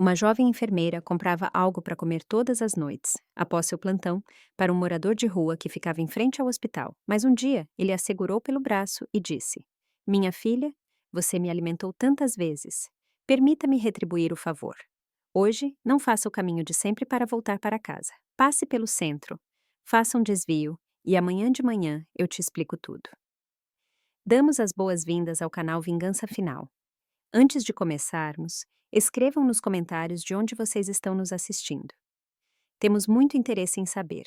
Uma jovem enfermeira comprava algo para comer todas as noites, após seu plantão, para um morador de rua que ficava em frente ao hospital. Mas um dia, ele a segurou pelo braço e disse: Minha filha, você me alimentou tantas vezes. Permita-me retribuir o favor. Hoje, não faça o caminho de sempre para voltar para casa. Passe pelo centro, faça um desvio e amanhã de manhã eu te explico tudo. Damos as boas-vindas ao canal Vingança Final. Antes de começarmos, escrevam nos comentários de onde vocês estão nos assistindo. Temos muito interesse em saber.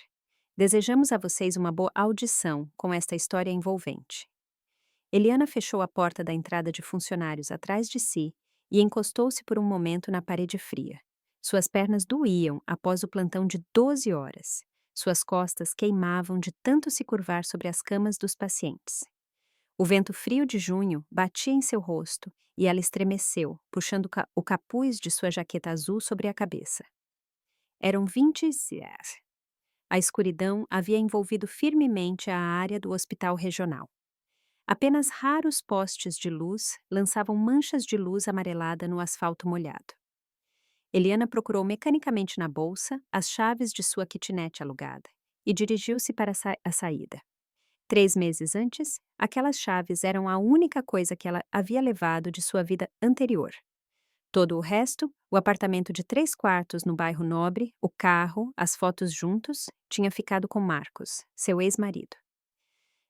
Desejamos a vocês uma boa audição com esta história envolvente. Eliana fechou a porta da entrada de funcionários atrás de si e encostou-se por um momento na parede fria. Suas pernas doíam após o plantão de 12 horas. Suas costas queimavam de tanto se curvar sobre as camas dos pacientes. O vento frio de junho batia em seu rosto e ela estremeceu, puxando o capuz de sua jaqueta azul sobre a cabeça. Eram 20 horas. A escuridão havia envolvido firmemente a área do hospital regional. Apenas raros postes de luz lançavam manchas de luz amarelada no asfalto molhado. Eliana procurou mecanicamente na bolsa as chaves de sua kitnet alugada e dirigiu-se para a saída. 3 meses antes, aquelas chaves eram a única coisa que ela havia levado de sua vida anterior. Todo o resto, o apartamento de 3 quartos no bairro Nobre, o carro, as fotos juntos, tinha ficado com Marcos, seu ex-marido.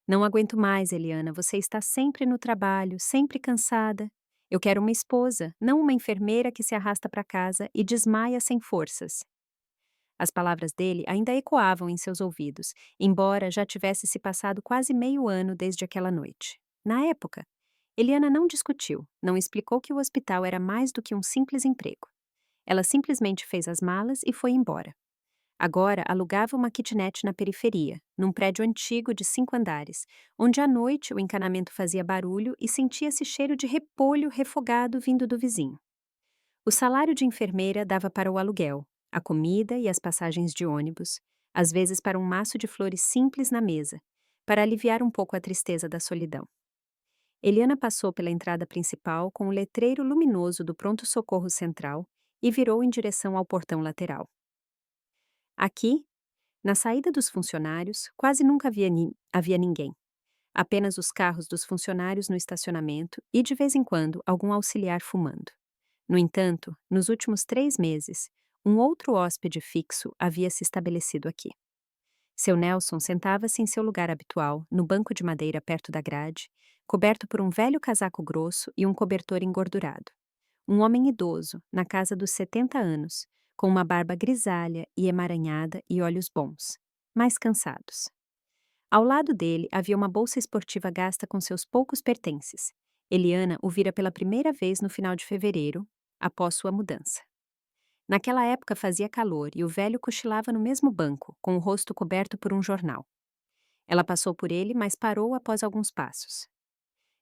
Não aguento mais, Eliana, você está sempre no trabalho, sempre cansada. Eu quero uma esposa, não uma enfermeira que se arrasta para casa e desmaia sem forças. As palavras dele ainda ecoavam em seus ouvidos, embora já tivesse se passado quase meio ano desde aquela noite. Na época, Eliana não discutiu, não explicou que o hospital era mais do que um simples emprego. Ela simplesmente fez as malas e foi embora. Agora alugava uma kitnet na periferia, num prédio antigo de 5 andares, onde à noite o encanamento fazia barulho e sentia-se cheiro de repolho refogado vindo do vizinho. O salário de enfermeira dava para o aluguel, a comida e as passagens de ônibus, às vezes para um maço de flores simples na mesa, para aliviar um pouco a tristeza da solidão. Eliana passou pela entrada principal com o letreiro luminoso do pronto-socorro central e virou em direção ao portão lateral. Aqui, na saída dos funcionários, quase nunca havia ninguém. Apenas os carros dos funcionários no estacionamento e, de vez em quando, algum auxiliar fumando. No entanto, nos últimos 3 meses, um outro hóspede fixo havia se estabelecido aqui. Seu Nelson sentava-se em seu lugar habitual, no banco de madeira perto da grade, coberto por um velho casaco grosso e um cobertor engordurado. Um homem idoso, na casa dos 70 anos, com uma barba grisalha e emaranhada e olhos bons, mas cansados. Ao lado dele havia uma bolsa esportiva gasta com seus poucos pertences. Eliana o vira pela primeira vez no final de fevereiro, após sua mudança. Naquela época fazia calor e o velho cochilava no mesmo banco, com o rosto coberto por um jornal. Ela passou por ele, mas parou após alguns passos.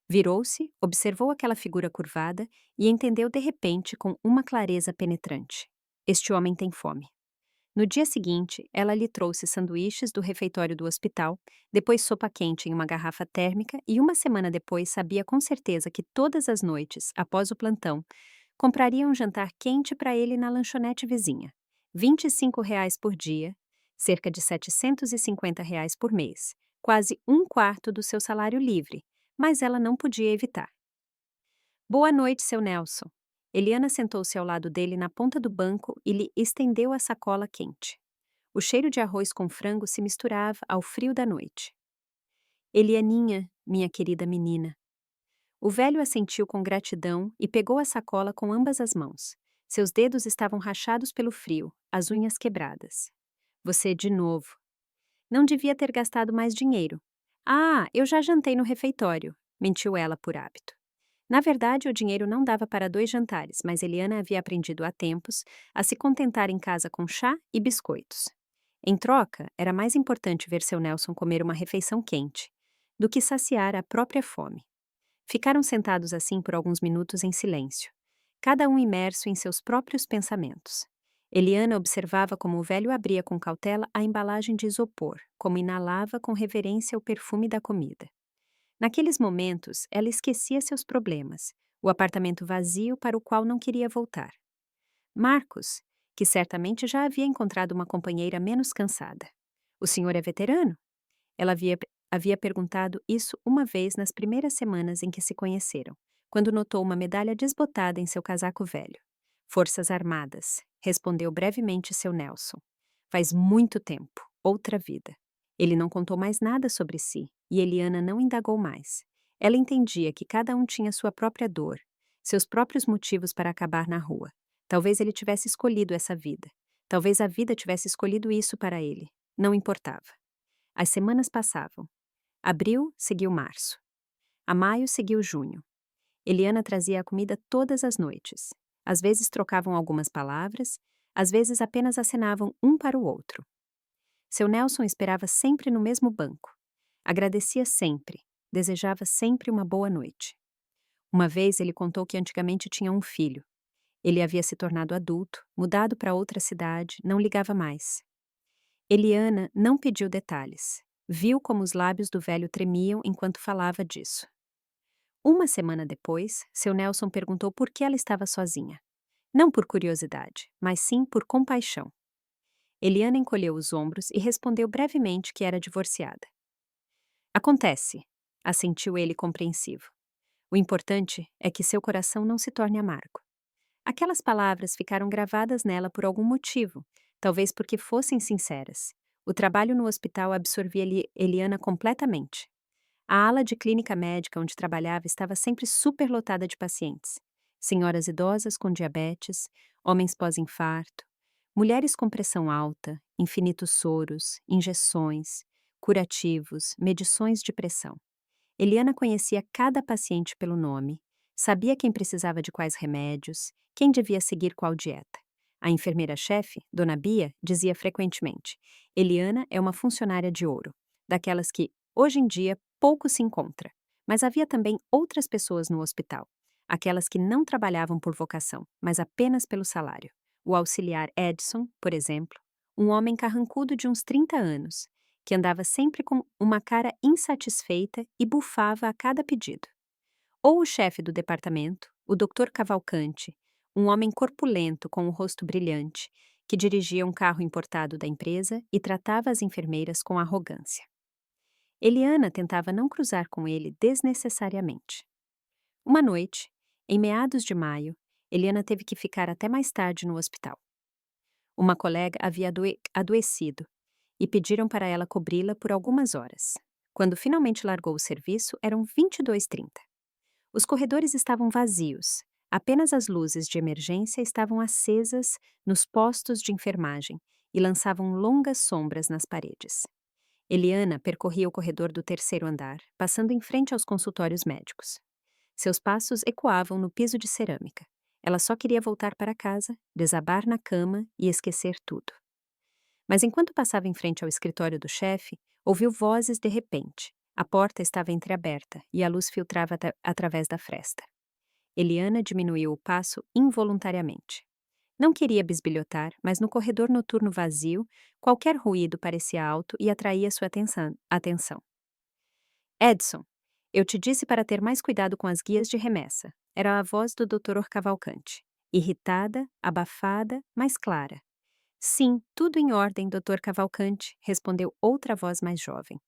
Virou-se, observou aquela figura curvada e entendeu de repente com uma clareza penetrante. Este homem tem fome. No dia seguinte, ela lhe trouxe sanduíches do refeitório do hospital, depois sopa quente em uma garrafa térmica e uma semana depois sabia com certeza que todas as noites, após o plantão, compraria um jantar quente para ele na lanchonete vizinha. R$ 25 por dia, cerca de R$ 750 por mês, quase um quarto do seu salário livre, mas ela não podia evitar. Boa noite, seu Nelson. Eliana sentou-se ao lado dele na ponta do banco e lhe estendeu a sacola quente. O cheiro de arroz com frango se misturava ao frio da noite. Elianinha, minha querida menina. O velho assentiu com gratidão e pegou a sacola com ambas as mãos. Seus dedos estavam rachados pelo frio, as unhas quebradas. Você de novo. Não devia ter gastado mais dinheiro. Ah, eu já jantei no refeitório, mentiu ela por hábito. Na verdade, o dinheiro não dava para 2 jantares, mas Eliana havia aprendido há tempos a se contentar em casa com chá e biscoitos. Em troca, era mais importante ver seu Nelson comer uma refeição quente do que saciar a própria fome. Ficaram sentados assim por alguns minutos em silêncio, cada um imerso em seus próprios pensamentos. Eliana observava como o velho abria com cautela a embalagem de isopor, como inalava com reverência o perfume da comida. Naqueles momentos, ela esquecia seus problemas, o apartamento vazio para o qual não queria voltar. Marcos, que certamente já havia encontrado uma companheira menos cansada. O senhor é veterano? Ela havia perguntado isso uma vez nas primeiras semanas em que se conheceram, quando notou uma medalha desbotada em seu casaco velho. Forças Armadas, respondeu brevemente seu Nelson. Faz muito tempo, outra vida. Ele não contou mais nada sobre si, e Eliana não indagou mais. Ela entendia que cada um tinha sua própria dor, seus próprios motivos para acabar na rua. Talvez ele tivesse escolhido essa vida. Talvez a vida tivesse escolhido isso para ele. Não importava. As semanas passavam. Abril seguiu março. A maio seguiu junho. Eliana trazia a comida todas as noites. Às vezes trocavam algumas palavras, às vezes apenas acenavam um para o outro. Seu Nelson esperava sempre no mesmo banco. Agradecia sempre, desejava sempre uma boa noite. Uma vez ele contou que antigamente tinha um filho. Ele havia se tornado adulto, mudado para outra cidade, não ligava mais. Eliana não pediu detalhes. Viu como os lábios do velho tremiam enquanto falava disso. Uma semana depois, seu Nelson perguntou por que ela estava sozinha. Não por curiosidade, mas sim por compaixão. Eliana encolheu os ombros e respondeu brevemente que era divorciada. Acontece, assentiu ele compreensivo. O importante é que seu coração não se torne amargo. Aquelas palavras ficaram gravadas nela por algum motivo, talvez porque fossem sinceras. O trabalho no hospital absorvia Eliana completamente. A ala de clínica médica onde trabalhava estava sempre superlotada de pacientes. Senhoras idosas com diabetes, homens pós-infarto, mulheres com pressão alta, infinitos soros, injeções, curativos, medições de pressão. Eliana conhecia cada paciente pelo nome, sabia quem precisava de quais remédios, quem devia seguir qual dieta. A enfermeira-chefe, Dona Bia, dizia frequentemente: Eliana é uma funcionária de ouro, daquelas que, hoje em dia, pouco se encontra. Mas havia também outras pessoas no hospital, aquelas que não trabalhavam por vocação, mas apenas pelo salário. O auxiliar Edson, por exemplo, um homem carrancudo de uns 30 anos, que andava sempre com uma cara insatisfeita e bufava a cada pedido. Ou o chefe do departamento, o Dr. Cavalcante, um homem corpulento com o rosto brilhante, que dirigia um carro importado da empresa e tratava as enfermeiras com arrogância. Eliana tentava não cruzar com ele desnecessariamente. Uma noite, em meados de maio, Eliana teve que ficar até mais tarde no hospital. Uma colega havia adoecido e pediram para ela cobri-la por algumas horas. Quando finalmente largou o serviço, eram 22h30. Os corredores estavam vazios, apenas as luzes de emergência estavam acesas nos postos de enfermagem e lançavam longas sombras nas paredes. Eliana percorria o corredor do terceiro andar, passando em frente aos consultórios médicos. Seus passos ecoavam no piso de cerâmica. Ela só queria voltar para casa, desabar na cama e esquecer tudo. Mas enquanto passava em frente ao escritório do chefe, ouviu vozes de repente. A porta estava entreaberta e a luz filtrava através da fresta. Eliana diminuiu o passo involuntariamente. Não queria bisbilhotar, mas no corredor noturno vazio, qualquer ruído parecia alto e atraía sua atenção. Edson, eu te disse para ter mais cuidado com as guias de remessa. Era a voz do Dr. Cavalcante. Irritada, abafada, mas clara. Sim, tudo em ordem, Dr. Cavalcante, respondeu outra voz mais jovem.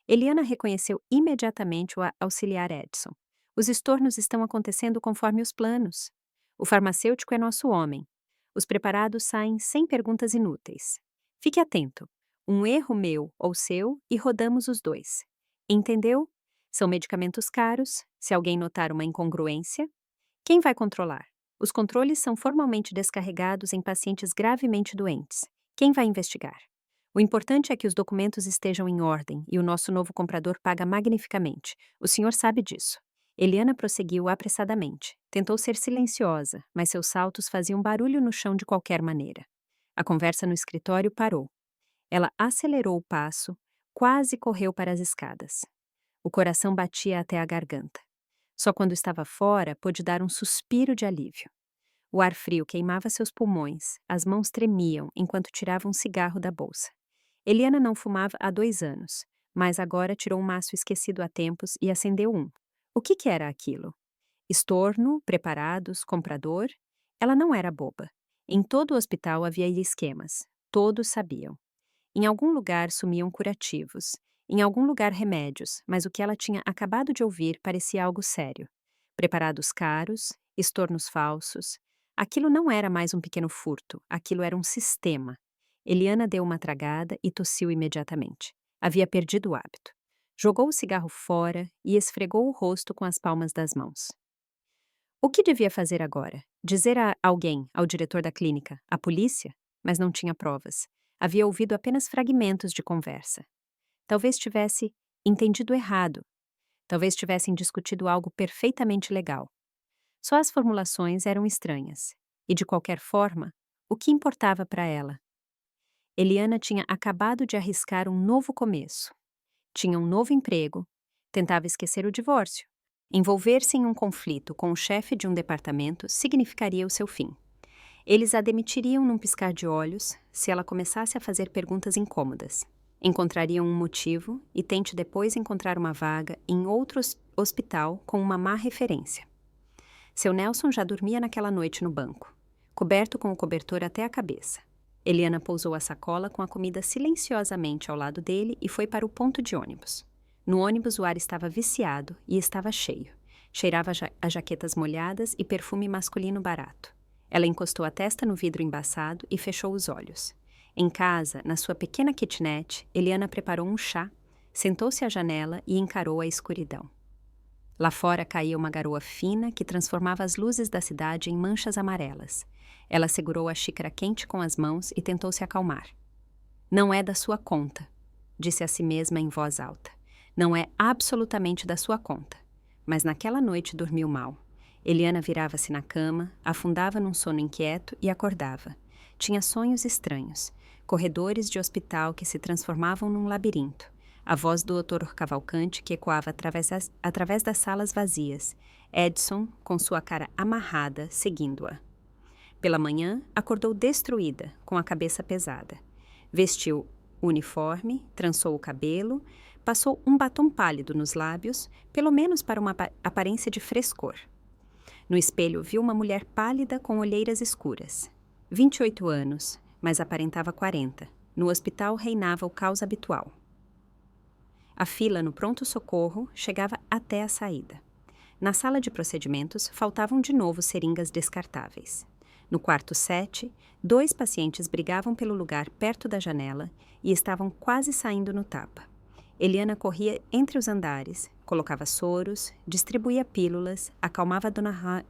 Eliana reconheceu imediatamente o auxiliar Edson. Os estornos estão acontecendo conforme os planos. O farmacêutico é nosso homem. Os preparados saem sem perguntas inúteis. Fique atento. Um erro meu ou seu e rodamos os dois. Entendeu? São medicamentos caros. Se alguém notar uma incongruência, quem vai controlar? Os controles são formalmente descarregados em pacientes gravemente doentes. Quem vai investigar? O importante é que os documentos estejam em ordem e o nosso novo comprador paga magnificamente. O senhor sabe disso. Eliana prosseguiu apressadamente. Tentou ser silenciosa, mas seus saltos faziam barulho no chão de qualquer maneira. A conversa no escritório parou. Ela acelerou o passo, quase correu para as escadas. O coração batia até a garganta. Só quando estava fora pôde dar um suspiro de alívio. O ar frio queimava seus pulmões, as mãos tremiam enquanto tirava um cigarro da bolsa. Eliana não fumava há 2 anos, mas agora tirou um maço esquecido há tempos e acendeu um. O que era aquilo? Estorno, preparados, comprador? Ela não era boba. Em todo o hospital havia esquemas. Todos sabiam. Em algum lugar sumiam curativos, em algum lugar remédios, mas o que ela tinha acabado de ouvir parecia algo sério. Preparados caros, estornos falsos. Aquilo não era mais um pequeno furto, aquilo era um sistema. Eliana deu uma tragada e tossiu imediatamente. Havia perdido o hábito. Jogou o cigarro fora e esfregou o rosto com as palmas das mãos. O que devia fazer agora? Dizer a alguém, ao diretor da clínica, à polícia? Mas não tinha provas. Havia ouvido apenas fragmentos de conversa. Talvez tivesse entendido errado. Talvez tivessem discutido algo perfeitamente legal. Só as formulações eram estranhas. E, de qualquer forma, o que importava para ela? Eliana tinha acabado de arriscar um novo começo. Tinha um novo emprego. Tentava esquecer o divórcio. Envolver-se em um conflito com o chefe de um departamento significaria o seu fim. Eles a demitiriam num piscar de olhos se ela começasse a fazer perguntas incômodas. Encontrariam um motivo e tente depois encontrar uma vaga em outro hospital com uma má referência. Seu Nelson já dormia naquela noite no banco, coberto com o cobertor até a cabeça. Eliana pousou a sacola com a comida silenciosamente ao lado dele e foi para o ponto de ônibus. No ônibus o ar estava viciado e estava cheio. Cheirava a jaquetas molhadas e perfume masculino barato. Ela encostou a testa no vidro embaçado e fechou os olhos. Em casa, na sua pequena kitnet, Eliana preparou um chá, sentou-se à janela e encarou a escuridão. Lá fora caía uma garoa fina que transformava as luzes da cidade em manchas amarelas. Ela segurou a xícara quente com as mãos e tentou se acalmar. Não é da sua conta, disse a si mesma em voz alta. Não é absolutamente da sua conta. Mas naquela noite dormiu mal. Eliana virava-se na cama, afundava num sono inquieto e acordava. Tinha sonhos estranhos, corredores de hospital que se transformavam num labirinto, a voz do Dr. Cavalcante que ecoava através das salas vazias, Edson, com sua cara amarrada, seguindo-a. Pela manhã, acordou destruída, com a cabeça pesada. Vestiu o uniforme, trançou o cabelo, passou um batom pálido nos lábios, pelo menos para uma aparência de frescor. No espelho viu uma mulher pálida com olheiras escuras. 28 anos, mas aparentava 40. No hospital reinava o caos habitual. A fila no pronto-socorro chegava até a saída. Na sala de procedimentos faltavam de novo seringas descartáveis. No quarto 7, 2 pacientes brigavam pelo lugar perto da janela e estavam quase saindo no tapa. Eliana corria entre os andares, colocava soros, distribuía pílulas, acalmava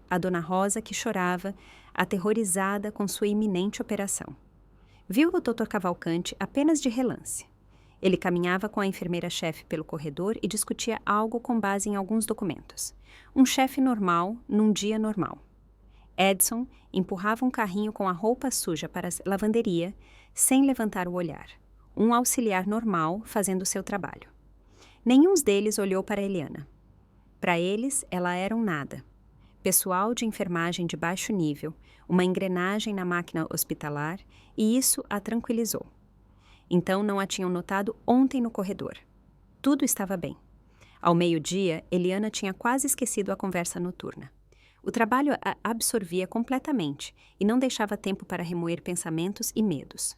a Dona Rosa que chorava, aterrorizada com sua iminente operação. Viu o Dr. Cavalcante apenas de relance. Ele caminhava com a enfermeira-chefe pelo corredor e discutia algo com base em alguns documentos. Um chefe normal, num dia normal. Edson empurrava um carrinho com a roupa suja para a lavanderia, sem levantar o olhar. Um auxiliar normal fazendo seu trabalho. Nenhum deles olhou para Eliana. Para eles, ela era um nada. Pessoal de enfermagem de baixo nível, uma engrenagem na máquina hospitalar, e isso a tranquilizou. Então não a tinham notado ontem no corredor. Tudo estava bem. Ao meio-dia, Eliana tinha quase esquecido a conversa noturna. O trabalho a absorvia completamente e não deixava tempo para remoer pensamentos e medos.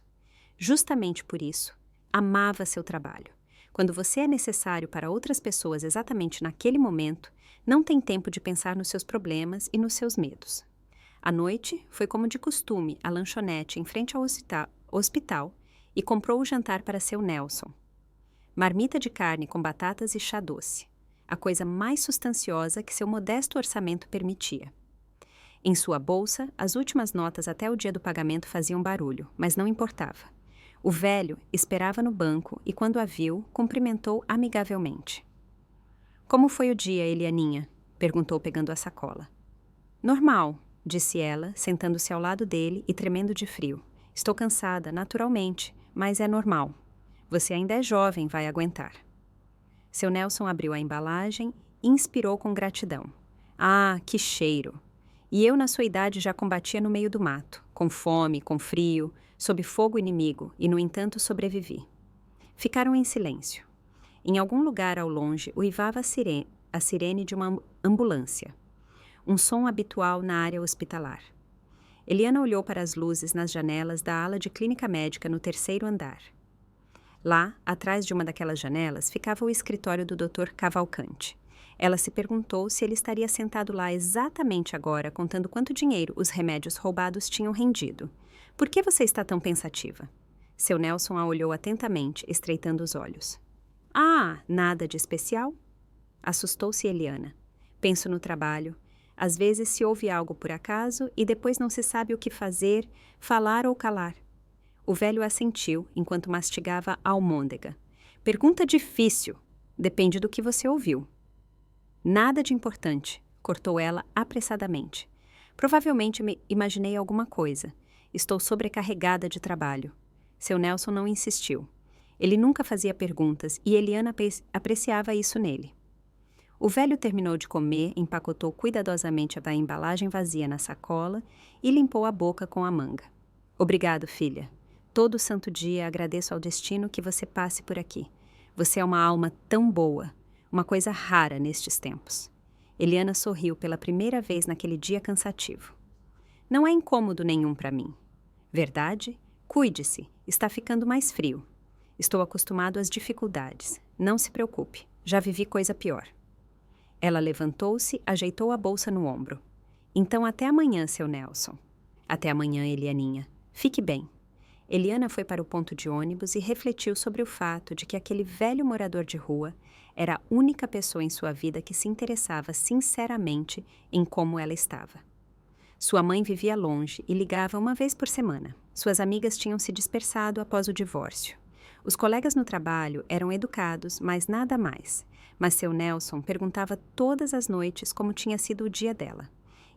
Justamente por isso, amava seu trabalho. Quando você é necessário para outras pessoas exatamente naquele momento, não tem tempo de pensar nos seus problemas e nos seus medos. À noite, foi como de costume à lanchonete em frente ao hospital e comprou o jantar para seu Nelson. Marmita de carne com batatas e chá doce, a coisa mais sustanciosa que seu modesto orçamento permitia. Em sua bolsa, as últimas notas até o dia do pagamento faziam barulho, mas não importava. O velho esperava no banco e, quando a viu, cumprimentou amigavelmente. Como foi o dia, Elianinha? Perguntou pegando a sacola. Normal, disse ela, sentando-se ao lado dele e tremendo de frio. Estou cansada, naturalmente, mas é normal. Você ainda é jovem, vai aguentar. Seu Nelson abriu a embalagem e inspirou com gratidão. Ah, que cheiro! E eu, na sua idade, já combatia no meio do mato, com fome, com frio, sob fogo inimigo, e, no entanto, sobrevivi. Ficaram em silêncio. Em algum lugar ao longe uivava a sirene de uma ambulância. Um som habitual na área hospitalar. Eliana olhou para as luzes nas janelas da ala de clínica médica no terceiro andar. Lá, atrás de uma daquelas janelas, ficava o escritório do Dr. Cavalcante. Ela se perguntou se ele estaria sentado lá exatamente agora, contando quanto dinheiro os remédios roubados tinham rendido. Por que você está tão pensativa? Seu Nelson a olhou atentamente, estreitando os olhos. Ah, nada de especial? Assustou-se Eliana. Penso no trabalho. Às vezes se ouve algo por acaso e depois não se sabe o que fazer, falar ou calar. O velho assentiu enquanto mastigava a almôndega. Pergunta difícil. Depende do que você ouviu. Nada de importante, cortou ela apressadamente. Provavelmente me imaginei alguma coisa. Estou sobrecarregada de trabalho. Seu Nelson não insistiu. Ele nunca fazia perguntas e Eliana apreciava isso nele. O velho terminou de comer, empacotou cuidadosamente a embalagem vazia na sacola e limpou a boca com a manga. Obrigado, filha. Todo santo dia agradeço ao destino que você passe por aqui. Você é uma alma tão boa, uma coisa rara nestes tempos. Eliana sorriu pela primeira vez naquele dia cansativo. Não é incômodo nenhum para mim. Verdade? Cuide-se, está ficando mais frio. Estou acostumado às dificuldades. Não se preocupe, já vivi coisa pior. Ela levantou-se, ajeitou a bolsa no ombro. Então até amanhã, seu Nelson. Até amanhã, Elianinha. Fique bem. Eliana foi para o ponto de ônibus e refletiu sobre o fato de que aquele velho morador de rua era a única pessoa em sua vida que se interessava sinceramente em como ela estava. Sua mãe vivia longe e ligava uma vez por semana. Suas amigas tinham se dispersado após o divórcio. Os colegas no trabalho eram educados, mas nada mais. Mas seu Nelson perguntava todas as noites como tinha sido o dia dela.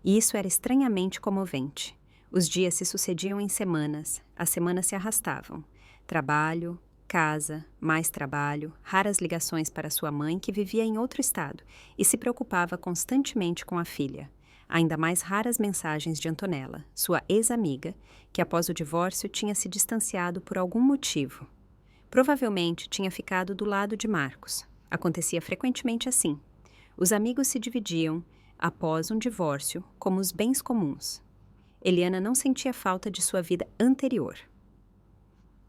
E isso era estranhamente comovente. Os dias se sucediam em semanas, as semanas se arrastavam. Trabalho, casa, mais trabalho, raras ligações para sua mãe que vivia em outro estado e se preocupava constantemente com a filha. Ainda mais raras mensagens de Antonella, sua ex-amiga, que após o divórcio tinha se distanciado por algum motivo. Provavelmente tinha ficado do lado de Marcos. Acontecia frequentemente assim. Os amigos se dividiam, após um divórcio, como os bens comuns. Eliana não sentia falta de sua vida anterior.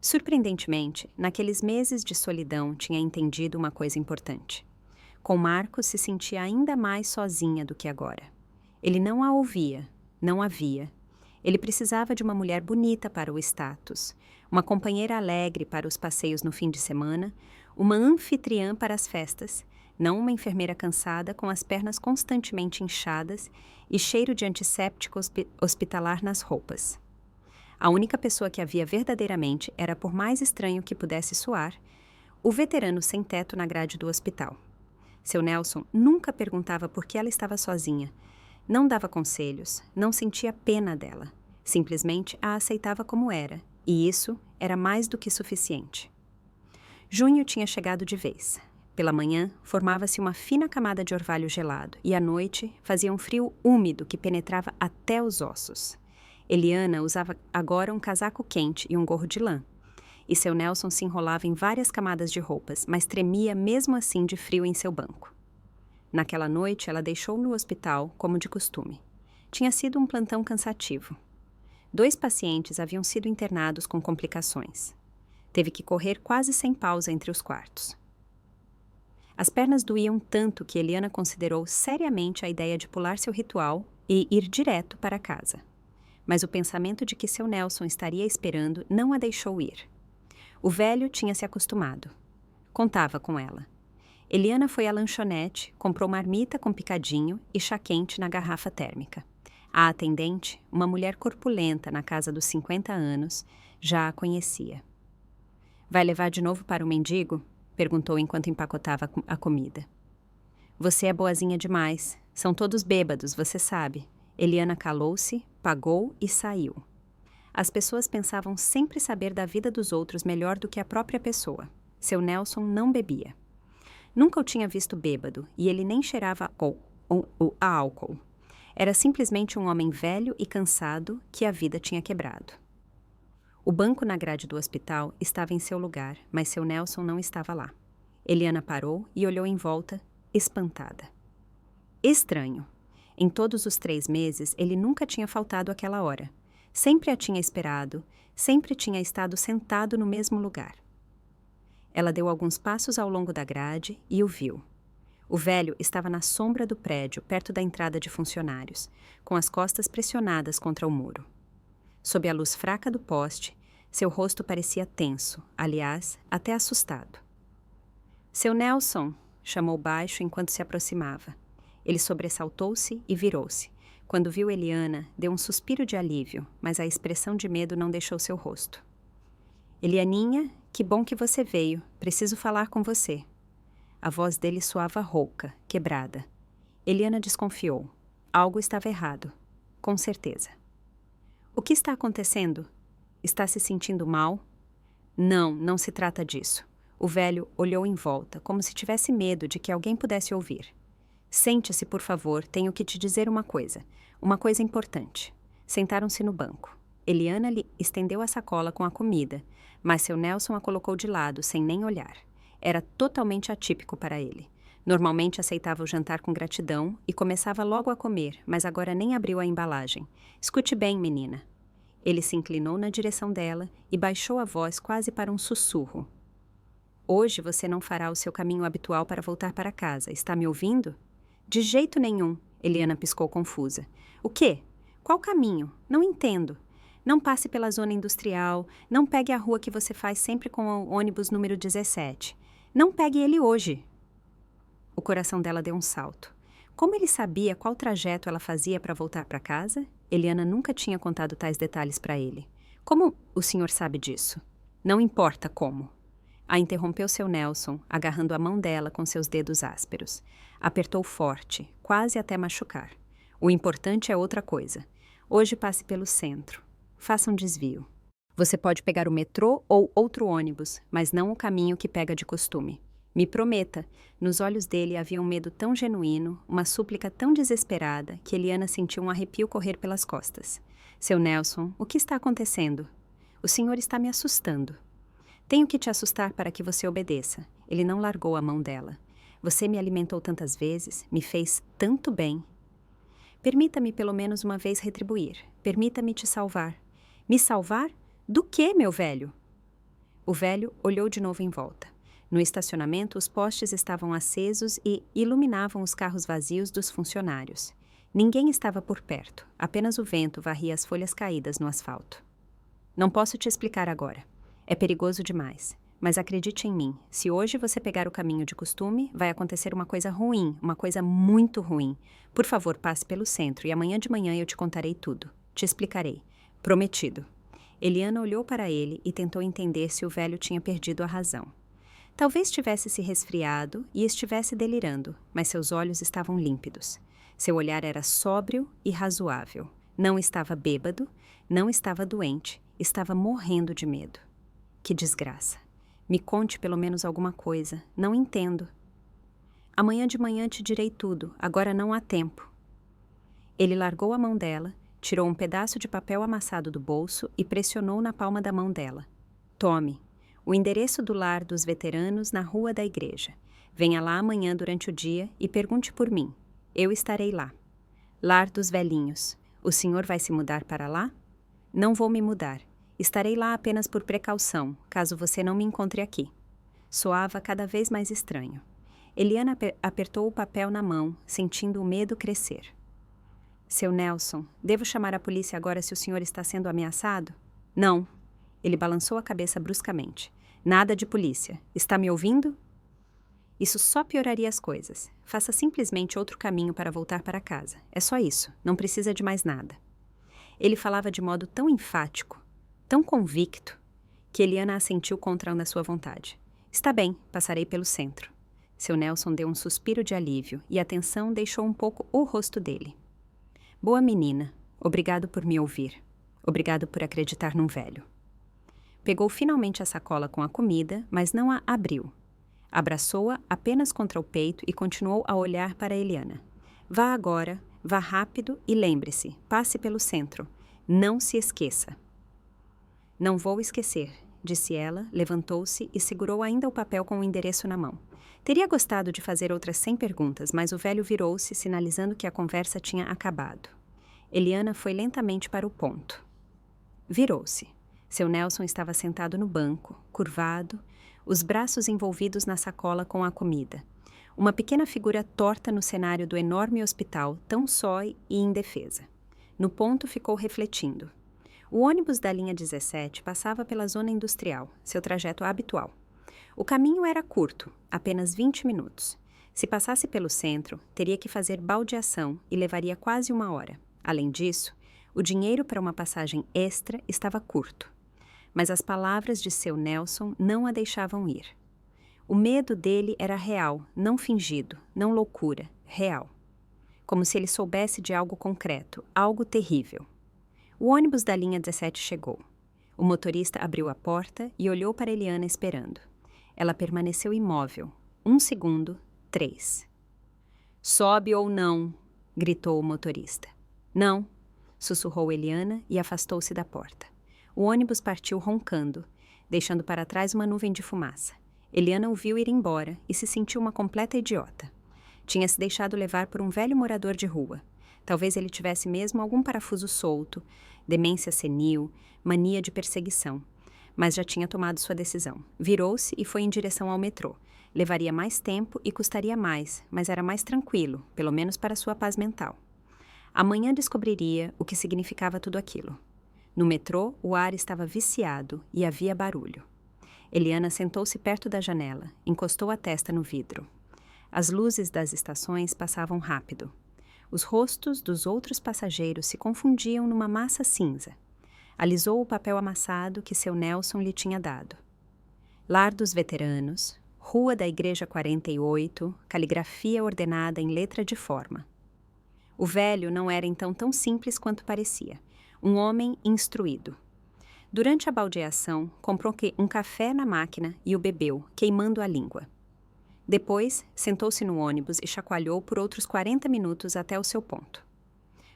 Surpreendentemente, naqueles meses de solidão tinha entendido uma coisa importante. Com Marcos se sentia ainda mais sozinha do que agora. Ele não a ouvia, não a via. Ele precisava de uma mulher bonita para o status, uma companheira alegre para os passeios no fim de semana, uma anfitriã para as festas, não uma enfermeira cansada com as pernas constantemente inchadas e cheiro de antisséptico hospitalar nas roupas. A única pessoa que havia verdadeiramente era, por mais estranho que pudesse soar, o veterano sem teto na grade do hospital. Seu Nelson nunca perguntava por que ela estava sozinha, não dava conselhos, não sentia pena dela, simplesmente a aceitava como era, e isso era mais do que suficiente. Junho tinha chegado de vez. Pela manhã, formava-se uma fina camada de orvalho gelado, e à noite fazia um frio úmido que penetrava até os ossos. Eliana usava agora um casaco quente e um gorro de lã, e seu Nelson se enrolava em várias camadas de roupas, mas tremia mesmo assim de frio em seu banco. Naquela noite, ela deixou no hospital, como de costume. Tinha sido um plantão cansativo. 2 pacientes haviam sido internados com complicações. Teve que correr quase sem pausa entre os quartos. As pernas doíam tanto que Eliana considerou seriamente a ideia de pular seu ritual e ir direto para casa. Mas o pensamento de que seu Nelson estaria esperando não a deixou ir. O velho tinha se acostumado. Contava com ela. Eliana foi à lanchonete, comprou marmita com picadinho e chá quente na garrafa térmica. A atendente, uma mulher corpulenta na casa dos 50 anos, já a conhecia. Vai levar de novo para o mendigo? Perguntou enquanto empacotava a comida. Você é boazinha demais. São todos bêbados, você sabe. Eliana calou-se, pagou e saiu. As pessoas pensavam sempre saber da vida dos outros melhor do que a própria pessoa. Seu Nelson não bebia. Nunca o tinha visto bêbado e ele nem cheirava a álcool. Era simplesmente um homem velho e cansado que a vida tinha quebrado. O banco na grade do hospital estava em seu lugar, mas seu Nelson não estava lá. Eliana parou e olhou em volta, espantada. Estranho. Em todos os 3 meses, ele nunca tinha faltado àquela hora. Sempre a tinha esperado, sempre tinha estado sentado no mesmo lugar. Ela deu alguns passos ao longo da grade e o viu. O velho estava na sombra do prédio, perto da entrada de funcionários, com as costas pressionadas contra o muro. Sob a luz fraca do poste, seu rosto parecia tenso, aliás, até assustado. "Seu Nelson", chamou baixo enquanto se aproximava. Ele sobressaltou-se e virou-se. Quando viu Eliana, deu um suspiro de alívio, mas a expressão de medo não deixou seu rosto. "Elianinha, que bom que você veio. Preciso falar com você." A voz dele soava rouca, quebrada. Eliana desconfiou. Algo estava errado. Com certeza. "O que está acontecendo? Está se sentindo mal?" "Não, não se trata disso." O velho olhou em volta, como se tivesse medo de que alguém pudesse ouvir. "Sente-se, por favor, tenho que te dizer uma coisa importante." Sentaram-se no banco. Eliana lhe estendeu a sacola com a comida, mas seu Nelson a colocou de lado, sem nem olhar. Era totalmente atípico para ele. Normalmente aceitava o jantar com gratidão e começava logo a comer, mas agora nem abriu a embalagem. "Escute bem, menina." Ele se inclinou na direção dela e baixou a voz quase para um sussurro. "Hoje você não fará o seu caminho habitual para voltar para casa, está me ouvindo?" "De jeito nenhum." Eliana piscou confusa. "O quê? Qual caminho? Não entendo." "Não passe pela zona industrial, não pegue a rua que você faz sempre com o ônibus número 17. Não pegue ele hoje." O coração dela deu um salto. Como ele sabia qual trajeto ela fazia para voltar para casa? Eliana nunca tinha contado tais detalhes para ele. "Como o senhor sabe disso?" "Não importa como." A interrompeu seu Nelson, agarrando a mão dela com seus dedos ásperos. Apertou forte, quase até machucar. "O importante é outra coisa. Hoje passe pelo centro. Faça um desvio. Você pode pegar o metrô ou outro ônibus, mas não o caminho que pega de costume. Me prometa." Nos olhos dele havia um medo tão genuíno, uma súplica tão desesperada, que Eliana sentiu um arrepio correr pelas costas. "Seu Nelson, o que está acontecendo?" "O senhor está me assustando." "Tenho que te assustar para que você obedeça." Ele não largou a mão dela. "Você me alimentou tantas vezes, me fez tanto bem." "Permita-me pelo menos uma vez retribuir. Permita-me te salvar." "Me salvar? Do quê, meu velho?" O velho olhou de novo em volta. No estacionamento, os postes estavam acesos e iluminavam os carros vazios dos funcionários. Ninguém estava por perto, apenas o vento varria as folhas caídas no asfalto. "Não posso te explicar agora. É perigoso demais. Mas acredite em mim, se hoje você pegar o caminho de costume, vai acontecer uma coisa ruim, uma coisa muito ruim. Por favor, passe pelo centro e amanhã de manhã eu te contarei tudo. Te explicarei. Prometido." Eliana olhou para ele e tentou entender se o velho tinha perdido a razão. Talvez tivesse se resfriado e estivesse delirando, mas seus olhos estavam límpidos. Seu olhar era sóbrio e razoável. Não estava bêbado, não estava doente, estava morrendo de medo. "Que desgraça. Me conte pelo menos alguma coisa. Não entendo." "Amanhã de manhã te direi tudo, agora não há tempo." Ele largou a mão dela, tirou um pedaço de papel amassado do bolso e pressionou na palma da mão dela. "Tome. O endereço do lar dos veteranos na rua da igreja. Venha lá amanhã durante o dia e pergunte por mim. Eu estarei lá. Lar dos velhinhos. O senhor vai se mudar para lá?" "Não vou me mudar. Estarei lá apenas por precaução, caso você não me encontre aqui." Soava cada vez mais estranho. Eliana apertou o papel na mão, sentindo o medo crescer. "Seu Nelson, devo chamar a polícia agora se o senhor está sendo ameaçado?" "Não." Ele balançou a cabeça bruscamente. "Nada de polícia. Está me ouvindo?" "Isso só pioraria as coisas. Faça simplesmente outro caminho para voltar para casa. É só isso. Não precisa de mais nada." Ele falava de modo tão enfático, tão convicto, que Eliana assentiu contra a sua vontade. "Está bem, passarei pelo centro." Seu Nelson deu um suspiro de alívio e a tensão deixou um pouco o rosto dele. "Boa menina. Obrigado por me ouvir. Obrigado por acreditar num velho." Pegou finalmente a sacola com a comida, mas não a abriu. Abraçou-a apenas contra o peito e continuou a olhar para Eliana. "Vá agora, vá rápido e lembre-se, passe pelo centro. Não se esqueça." "Não vou esquecer," disse ela, levantou-se e segurou ainda o papel com o endereço na mão. Teria gostado de fazer outras 100 perguntas, mas o velho virou-se, sinalizando que a conversa tinha acabado. Eliana foi lentamente para o ponto. Virou-se. Seu Nelson estava sentado no banco, curvado, os braços envolvidos na sacola com a comida. Uma pequena figura torta no cenário do enorme hospital, tão só e indefesa. No ponto ficou refletindo. O ônibus da linha 17 passava pela zona industrial, seu trajeto habitual. O caminho era curto, apenas 20 minutos. Se passasse pelo centro, teria que fazer baldeação e levaria quase 1 hora. Além disso, o dinheiro para uma passagem extra estava curto. Mas as palavras de seu Nelson não a deixavam ir. O medo dele era real, não fingido, não loucura, real. Como se ele soubesse de algo concreto, algo terrível. O ônibus da linha 17 chegou. O motorista abriu a porta e olhou para Eliana esperando. Ela permaneceu imóvel. 1 segundo, 3. "Sobe ou não?", gritou o motorista. "Não", sussurrou Eliana e afastou-se da porta. O ônibus partiu roncando, deixando para trás uma nuvem de fumaça. Eliana o viu ir embora e se sentiu uma completa idiota. Tinha se deixado levar por um velho morador de rua. Talvez ele tivesse mesmo algum parafuso solto, demência senil, mania de perseguição. Mas já tinha tomado sua decisão. Virou-se e foi em direção ao metrô. Levaria mais tempo e custaria mais, mas era mais tranquilo, pelo menos para sua paz mental. Amanhã descobriria o que significava tudo aquilo. No metrô, o ar estava viciado e havia barulho. Eliana sentou-se perto da janela, encostou a testa no vidro. As luzes das estações passavam rápido. Os rostos dos outros passageiros se confundiam numa massa cinza. Alisou o papel amassado que seu Nelson lhe tinha dado. Lar dos Veteranos, Rua da Igreja 48, caligrafia ordenada em letra de forma. O velho não era então tão simples quanto parecia. Um homem instruído. Durante a baldeação, comprou um café na máquina e o bebeu, queimando a língua. Depois, sentou-se no ônibus e chacoalhou por outros 40 minutos até o seu ponto.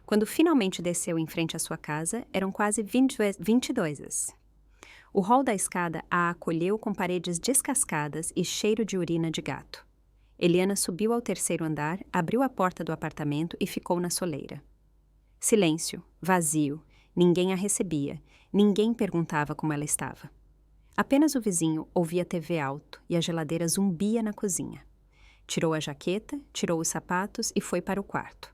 Quando finalmente desceu em frente à sua casa, eram quase 22. O hall da escada a acolheu com paredes descascadas e cheiro de urina de gato. Eliana subiu ao 3º andar, abriu a porta do apartamento e ficou na soleira. Silêncio, vazio, ninguém a recebia, ninguém perguntava como ela estava. Apenas o vizinho ouvia a TV alto e a geladeira zumbia na cozinha. Tirou a jaqueta, tirou os sapatos e foi para o quarto.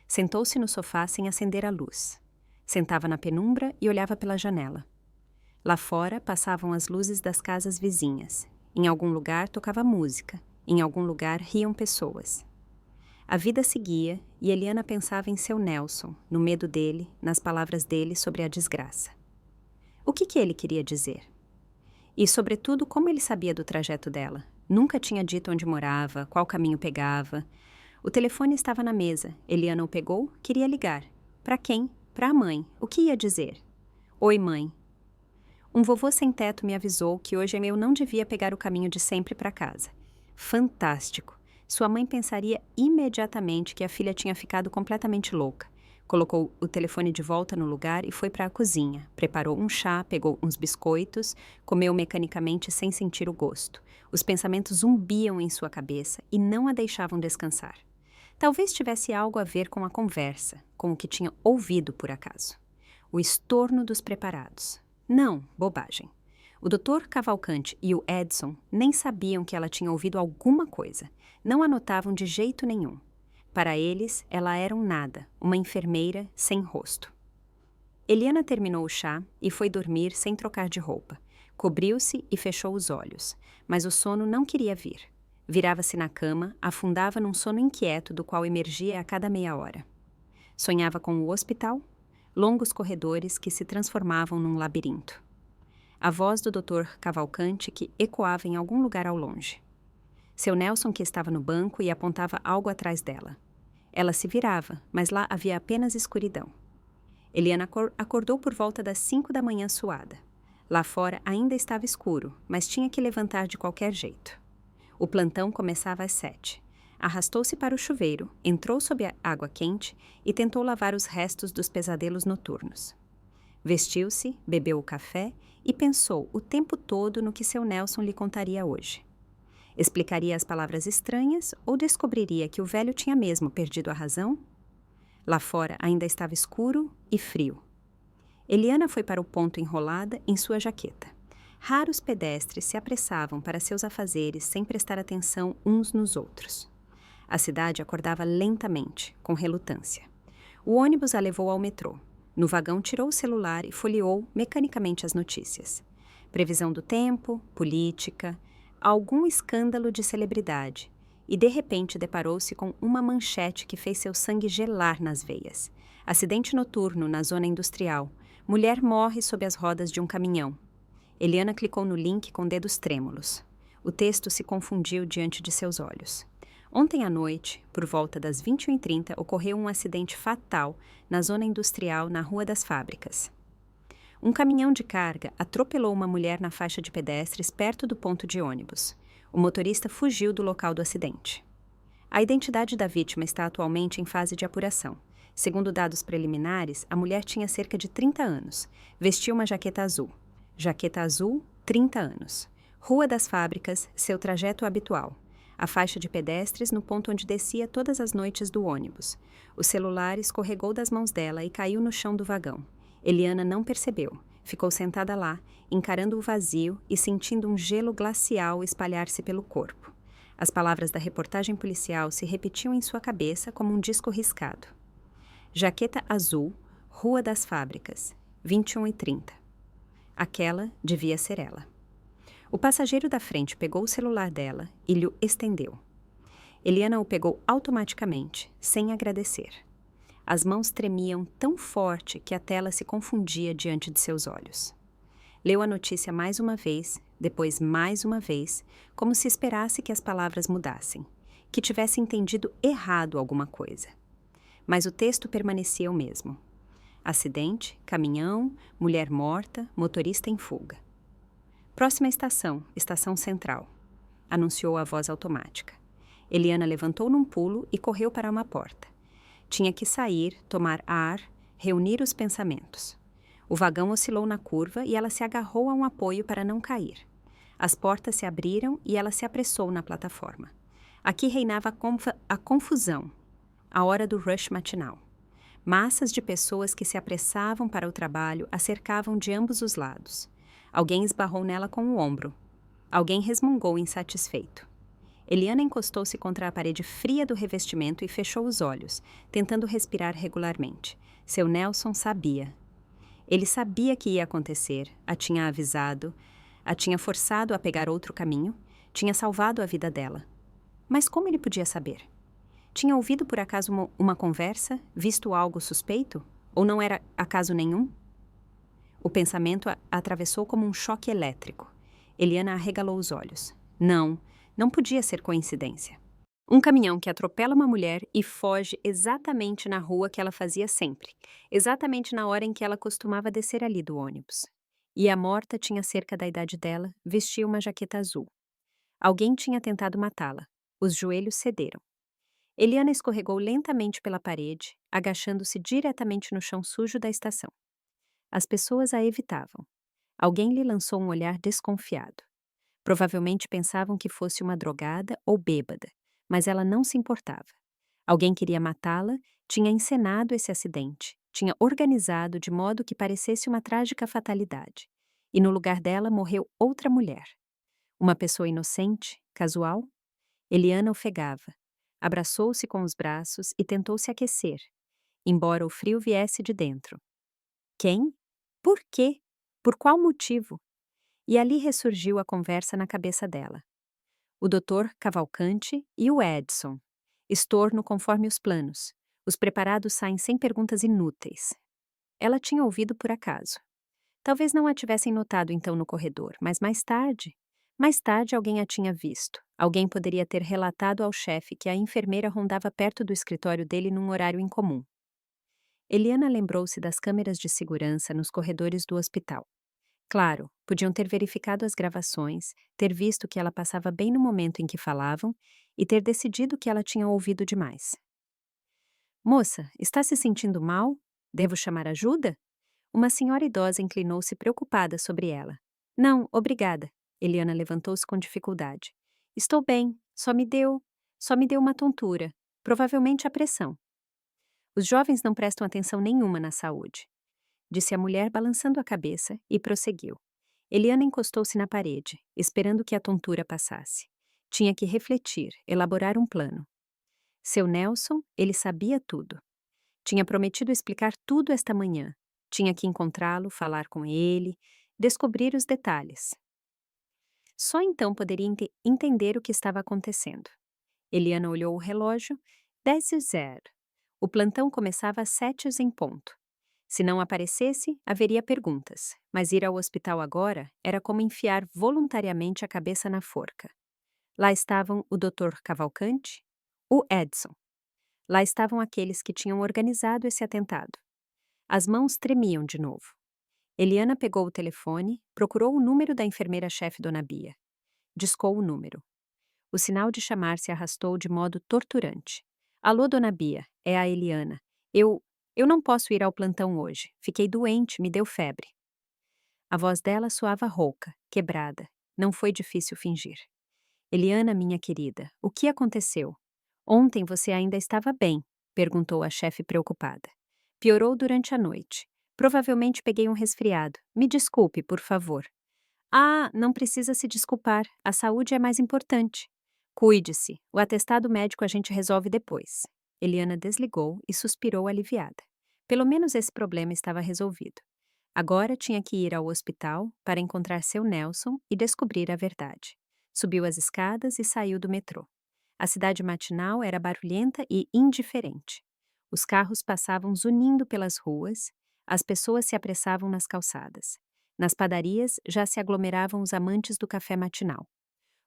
Sentou-se no sofá sem acender a luz. Sentava na penumbra e olhava pela janela. Lá fora passavam as luzes das casas vizinhas. Em algum lugar tocava música, em algum lugar riam pessoas. A vida seguia e Eliana pensava em seu Nelson, no medo dele, nas palavras dele sobre a desgraça. O que ele queria dizer? E, sobretudo, como ele sabia do trajeto dela? Nunca tinha dito onde morava, qual caminho pegava. O telefone estava na mesa. Eliana o pegou, queria ligar. Para quem? Para a mãe. O que ia dizer? Oi, mãe. Um vovô sem teto me avisou que hoje eu não devia pegar o caminho de sempre para casa. Fantástico. Sua mãe pensaria imediatamente que a filha tinha ficado completamente louca. Colocou o telefone de volta no lugar e foi para a cozinha. Preparou um chá, pegou uns biscoitos, comeu mecanicamente sem sentir o gosto. Os pensamentos zumbiam em sua cabeça e não a deixavam descansar. Talvez tivesse algo a ver com a conversa, com o que tinha ouvido por acaso. O estorno dos preparados. Não, bobagem. O Dr. Cavalcante e o Edson nem sabiam que ela tinha ouvido alguma coisa. Não a notavam de jeito nenhum. Para eles, ela era um nada, uma enfermeira sem rosto. Eliana terminou o chá e foi dormir sem trocar de roupa. Cobriu-se e fechou os olhos, mas o sono não queria vir. Virava-se na cama, afundava num sono inquieto do qual emergia a cada meia hora. Sonhava com o hospital, longos corredores que se transformavam num labirinto. A voz do Dr. Cavalcante que ecoava em algum lugar ao longe. Seu Nelson que estava no banco e apontava algo atrás dela. Ela se virava, mas lá havia apenas escuridão. Eliana acordou por volta das 5 da manhã suada. Lá fora ainda estava escuro, mas tinha que levantar de qualquer jeito. O plantão começava às 7. Arrastou-se para o chuveiro, entrou sob a água quente e tentou lavar os restos dos pesadelos noturnos. Vestiu-se, bebeu o café e pensou o tempo todo no que seu Nelson lhe contaria hoje. Explicaria as palavras estranhas ou descobriria que o velho tinha mesmo perdido a razão? Lá fora ainda estava escuro e frio. Eliana foi para o ponto enrolada em sua jaqueta. Raros pedestres se apressavam para seus afazeres sem prestar atenção uns nos outros. A cidade acordava lentamente, com relutância. O ônibus a levou ao metrô. No vagão tirou o celular e folheou mecanicamente as notícias. Previsão do tempo, política, algum escândalo de celebridade. E de repente deparou-se com uma manchete que fez seu sangue gelar nas veias. Acidente noturno na zona industrial. Mulher morre sob as rodas de um caminhão. Eliana clicou no link com dedos trêmulos. O texto se confundiu diante de seus olhos. Ontem à noite, por volta das 21h30, ocorreu um acidente fatal na zona industrial na Rua das Fábricas. Um caminhão de carga atropelou uma mulher na faixa de pedestres perto do ponto de ônibus. O motorista fugiu do local do acidente. A identidade da vítima está atualmente em fase de apuração. Segundo dados preliminares, a mulher tinha cerca de 30 anos. Vestia uma jaqueta azul. Jaqueta azul, 30 anos. Rua das Fábricas, seu trajeto habitual. A faixa de pedestres no ponto onde descia todas as noites do ônibus. O celular escorregou das mãos dela e caiu no chão do vagão. Eliana não percebeu. Ficou sentada lá, encarando o vazio e sentindo um gelo glacial espalhar-se pelo corpo. As palavras da reportagem policial se repetiam em sua cabeça como um disco riscado. Jaqueta azul, Rua das Fábricas, 21h30. Aquela devia ser ela. O passageiro da frente pegou o celular dela e lhe estendeu. Eliana o pegou automaticamente, sem agradecer. As mãos tremiam tão forte que a tela se confundia diante de seus olhos. Leu a notícia mais uma vez, depois mais uma vez, como se esperasse que as palavras mudassem, que tivesse entendido errado alguma coisa. Mas o texto permanecia o mesmo. Acidente, caminhão, mulher morta, motorista em fuga. Próxima estação, Estação Central, anunciou a voz automática. Eliana levantou num pulo e correu para uma porta. Tinha que sair, tomar ar, reunir os pensamentos. O vagão oscilou na curva e ela se agarrou a um apoio para não cair. As portas se abriram e ela se apressou na plataforma. Aqui reinava a confusão, a hora do rush matinal. Massas de pessoas que se apressavam para o trabalho a cercavam de ambos os lados. Alguém esbarrou nela com o ombro. Alguém resmungou insatisfeito. Eliana encostou-se contra a parede fria do revestimento e fechou os olhos, tentando respirar regularmente. Seu Nelson sabia. Ele sabia que ia acontecer, a tinha avisado, a tinha forçado a pegar outro caminho, tinha salvado a vida dela. Mas como ele podia saber? Tinha ouvido por acaso uma conversa, visto algo suspeito? Ou não era acaso nenhum? O pensamento a atravessou como um choque elétrico. Eliana arregalou os olhos. Não podia ser coincidência. Um caminhão que atropela uma mulher e foge exatamente na rua que ela fazia sempre, exatamente na hora em que ela costumava descer ali do ônibus. E a morta tinha cerca da idade dela, vestia uma jaqueta azul. Alguém tinha tentado matá-la. Os joelhos cederam. Eliana escorregou lentamente pela parede, agachando-se diretamente no chão sujo da estação. As pessoas a evitavam. Alguém lhe lançou um olhar desconfiado. Provavelmente pensavam que fosse uma drogada ou bêbada, mas ela não se importava. Alguém queria matá-la, tinha encenado esse acidente, tinha organizado de modo que parecesse uma trágica fatalidade. E no lugar dela morreu outra mulher. Uma pessoa inocente, casual? Eliana ofegava. Abraçou-se com os braços e tentou se aquecer, embora o frio viesse de dentro. Quem? Por quê? Por qual motivo? E ali ressurgiu a conversa na cabeça dela. O Dr. Cavalcante e o Edson. Estorno conforme os planos. Os preparados saem sem perguntas inúteis. Ela tinha ouvido por acaso. Talvez não a tivessem notado então no corredor, mas mais tarde alguém a tinha visto. Alguém poderia ter relatado ao chefe que a enfermeira rondava perto do escritório dele num horário incomum. Eliana lembrou-se das câmeras de segurança nos corredores do hospital. Claro, podiam ter verificado as gravações, ter visto que ela passava bem no momento em que falavam e ter decidido que ela tinha ouvido demais. Moça, está se sentindo mal? Devo chamar ajuda? Uma senhora idosa inclinou-se preocupada sobre ela. Não, obrigada. Eliana levantou-se com dificuldade. Estou bem, só me deu uma tontura, provavelmente a pressão. Os jovens não prestam atenção nenhuma na saúde. disse a mulher balançando a cabeça e prosseguiu. Eliana encostou-se na parede, esperando que a tontura passasse. Tinha que refletir, elaborar um plano. Seu Nelson, ele sabia tudo. Tinha prometido explicar tudo esta manhã. Tinha que encontrá-lo, falar com ele, descobrir os detalhes. Só então poderia entender o que estava acontecendo. Eliana olhou o relógio. 10h. O plantão começava às 7 em ponto. Se não aparecesse, haveria perguntas, mas ir ao hospital agora era como enfiar voluntariamente a cabeça na forca. Lá estavam o Dr. Cavalcante, o Edson. Lá estavam aqueles que tinham organizado esse atentado. As mãos tremiam de novo. Eliana pegou o telefone, procurou o número da enfermeira-chefe Dona Bia. Discou o número. O sinal de chamar se arrastou de modo torturante. Alô, Dona Bia, é a Eliana. Eu não posso ir ao plantão hoje. Fiquei doente, me deu febre. A voz dela soava rouca, quebrada. Não foi difícil fingir. Eliana, minha querida, o que aconteceu? Ontem você ainda estava bem, perguntou a chefe preocupada. Piorou durante a noite. Provavelmente peguei um resfriado. Me desculpe, por favor. Ah, não precisa se desculpar. A saúde é mais importante. Cuide-se. O atestado médico a gente resolve depois. Eliana desligou e suspirou aliviada. Pelo menos esse problema estava resolvido. Agora tinha que ir ao hospital para encontrar seu Nelson e descobrir a verdade. Subiu as escadas e saiu do metrô. A cidade matinal era barulhenta e indiferente. Os carros passavam zunindo pelas ruas, as pessoas se apressavam nas calçadas. Nas padarias já se aglomeravam os amantes do café matinal.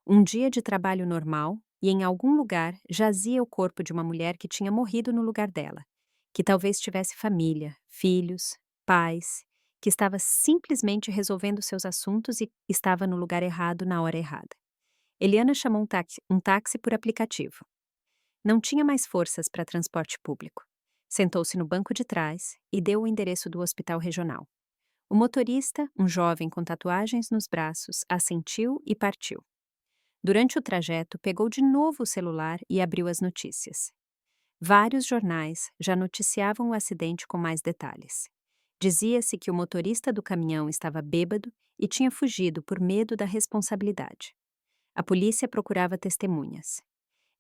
Um dia de trabalho normal, e em algum lugar jazia o corpo de uma mulher que tinha morrido no lugar dela, que talvez tivesse família, filhos, pais, que estava simplesmente resolvendo seus assuntos e estava no lugar errado na hora errada. Eliana chamou um táxi por aplicativo. Não tinha mais forças para transporte público. Sentou-se no banco de trás e deu o endereço do hospital regional. O motorista, um jovem com tatuagens nos braços, assentiu e partiu. Durante o trajeto, pegou de novo o celular e abriu as notícias. Vários jornais já noticiavam o acidente com mais detalhes. Dizia-se que o motorista do caminhão estava bêbado e tinha fugido por medo da responsabilidade. A polícia procurava testemunhas.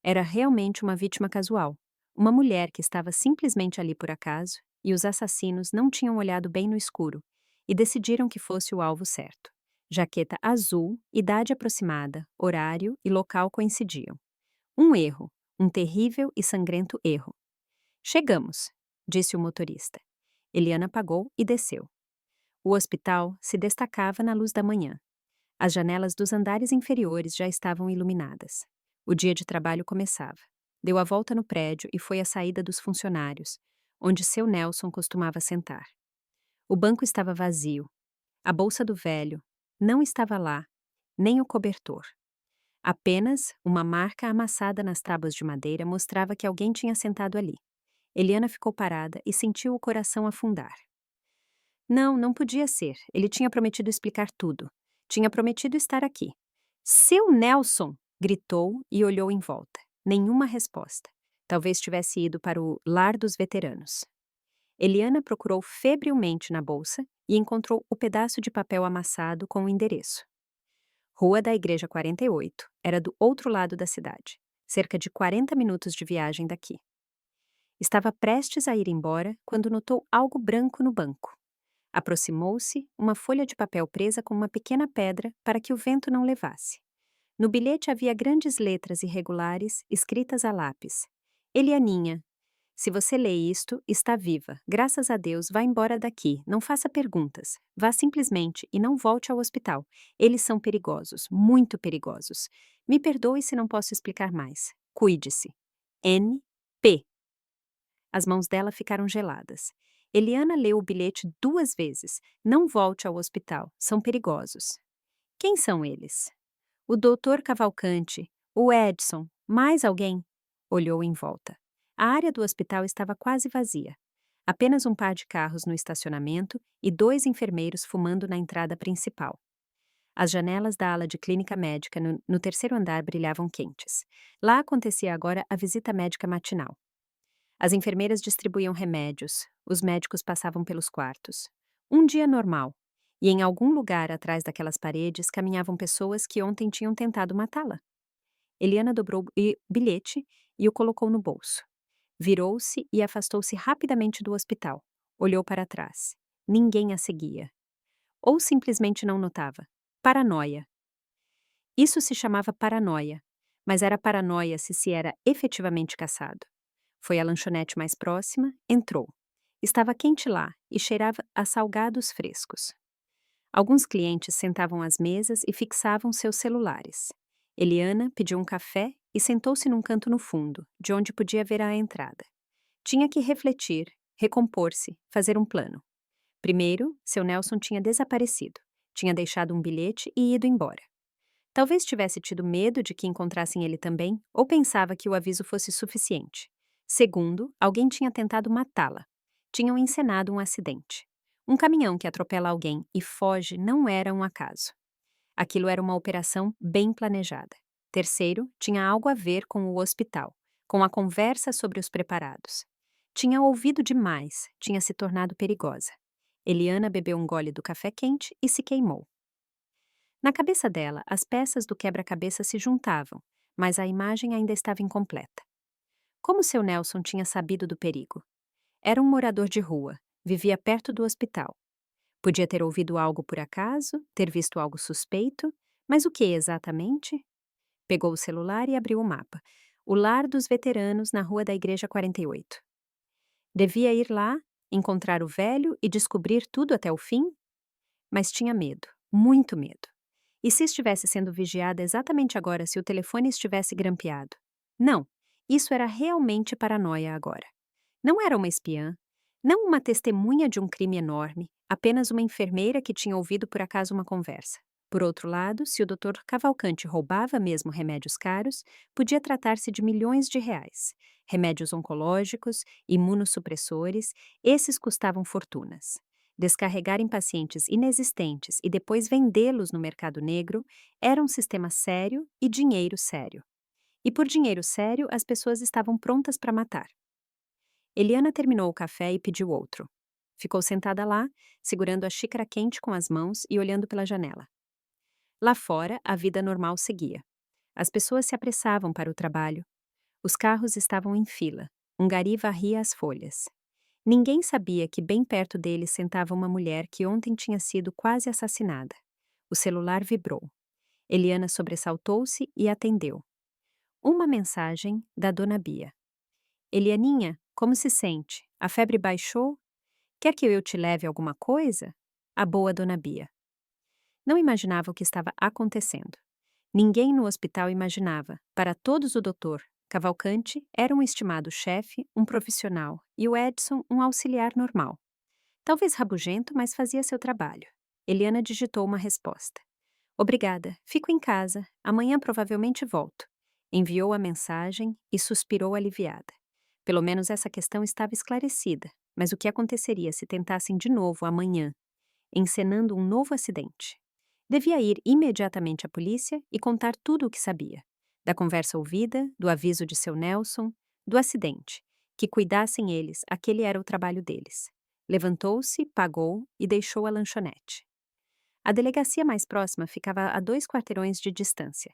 Era realmente uma vítima casual, uma mulher que estava simplesmente ali por acaso, e os assassinos não tinham olhado bem no escuro e decidiram que fosse o alvo certo. Jaqueta azul, idade aproximada, horário e local coincidiam. Um erro, um terrível e sangrento erro. Chegamos, disse o motorista. Eliana pagou e desceu. O hospital se destacava na luz da manhã. As janelas dos andares inferiores já estavam iluminadas. O dia de trabalho começava. Deu a volta no prédio e foi à saída dos funcionários, onde seu Nelson costumava sentar. O banco estava vazio. A bolsa do velho não estava lá, nem o cobertor. Apenas uma marca amassada nas tábuas de madeira mostrava que alguém tinha sentado ali. Eliana ficou parada e sentiu o coração afundar. Não, não podia ser. Ele tinha prometido explicar tudo. Tinha prometido estar aqui. Seu Nelson! Gritou e olhou em volta. Nenhuma resposta. Talvez tivesse ido para o lar dos veteranos. Eliana procurou febrilmente na bolsa e encontrou o pedaço de papel amassado com o endereço. Rua da Igreja 48, era do outro lado da cidade, cerca de 40 minutos de viagem daqui. Estava prestes a ir embora quando notou algo branco no banco. Aproximou-se, uma folha de papel presa com uma pequena pedra para que o vento não levasse. No bilhete havia grandes letras irregulares, escritas a lápis. Elianinha, se você lê isto, está viva. Graças a Deus, vá embora daqui. Não faça perguntas. Vá simplesmente e não volte ao hospital. Eles são perigosos, muito perigosos. Me perdoe se não posso explicar mais. Cuide-se. N.P. As mãos dela ficaram geladas. Eliana leu o bilhete 2 vezes. Não volte ao hospital. São perigosos. Quem são eles? O doutor Cavalcante, o Edson, mais alguém? Olhou em volta. A área do hospital estava quase vazia. Apenas um par de carros no estacionamento e 2 enfermeiros fumando na entrada principal. As janelas da ala de clínica médica no terceiro andar brilhavam quentes. Lá acontecia agora a visita médica matinal. As enfermeiras distribuíam remédios, os médicos passavam pelos quartos. Um dia normal. E em algum lugar atrás daquelas paredes caminhavam pessoas que ontem tinham tentado matá-la. Eliana dobrou o bilhete e o colocou no bolso. Virou-se e afastou-se rapidamente do hospital. Olhou para trás. Ninguém a seguia. Ou simplesmente não notava. Paranoia. Isso se chamava paranoia, mas era paranoia se era efetivamente caçado. Foi à lanchonete mais próxima, entrou. Estava quente lá e cheirava a salgados frescos. Alguns clientes sentavam às mesas e fixavam seus celulares. Eliana pediu um café e sentou-se num canto no fundo, de onde podia ver a entrada. Tinha que refletir, recompor-se, fazer um plano. Primeiro, seu Nelson tinha desaparecido. Tinha deixado um bilhete e ido embora. Talvez tivesse tido medo de que encontrassem ele também, ou pensava que o aviso fosse suficiente. Segundo, alguém tinha tentado matá-la. Tinham encenado um acidente. Um caminhão que atropela alguém e foge não era um acaso. Aquilo era uma operação bem planejada. Terceiro, tinha algo a ver com o hospital, com a conversa sobre os preparados. Tinha ouvido demais, tinha se tornado perigosa. Eliana bebeu um gole do café quente e se queimou. Na cabeça dela, as peças do quebra-cabeça se juntavam, mas a imagem ainda estava incompleta. Como seu Nelson tinha sabido do perigo? Era um morador de rua, vivia perto do hospital. Podia ter ouvido algo por acaso, ter visto algo suspeito, mas o que exatamente? Pegou o celular e abriu o mapa. O lar dos veteranos na rua da Igreja 48. Devia ir lá, encontrar o velho e descobrir tudo até o fim? Mas tinha medo, muito medo. E se estivesse sendo vigiada exatamente agora se o telefone estivesse grampeado? Não, isso era realmente paranoia agora. Não era uma espiã, não uma testemunha de um crime enorme, apenas uma enfermeira que tinha ouvido por acaso uma conversa. Por outro lado, se o Dr. Cavalcante roubava mesmo remédios caros, podia tratar-se de milhões de reais. Remédios oncológicos, imunossupressores, esses custavam fortunas. Descarregar em pacientes inexistentes e depois vendê-los no mercado negro era um sistema sério e dinheiro sério. E por dinheiro sério, as pessoas estavam prontas para matar. Eliana terminou o café e pediu outro. Ficou sentada lá, segurando a xícara quente com as mãos e olhando pela janela. Lá fora, a vida normal seguia. As pessoas se apressavam para o trabalho. Os carros estavam em fila. Um gari varria as folhas. Ninguém sabia que bem perto dele sentava uma mulher que ontem tinha sido quase assassinada. O celular vibrou. Eliana sobressaltou-se e atendeu. Uma mensagem da Dona Bia. Elianinha, como se sente? A febre baixou? Quer que eu te leve alguma coisa? A boa Dona Bia. Não imaginava o que estava acontecendo. Ninguém no hospital imaginava. Para todos o doutor Cavalcante era um estimado chefe, um profissional, e o Edson um auxiliar normal. Talvez rabugento, mas fazia seu trabalho. Eliana digitou uma resposta. Obrigada, fico em casa, amanhã provavelmente volto. Enviou a mensagem e suspirou aliviada. Pelo menos essa questão estava esclarecida, mas o que aconteceria se tentassem de novo amanhã, encenando um novo acidente? Devia ir imediatamente à polícia e contar tudo o que sabia. Da conversa ouvida, do aviso de seu Nelson, do acidente. Que cuidassem eles, aquele era o trabalho deles. Levantou-se, pagou e deixou a lanchonete. A delegacia mais próxima ficava a 2 quarteirões de distância.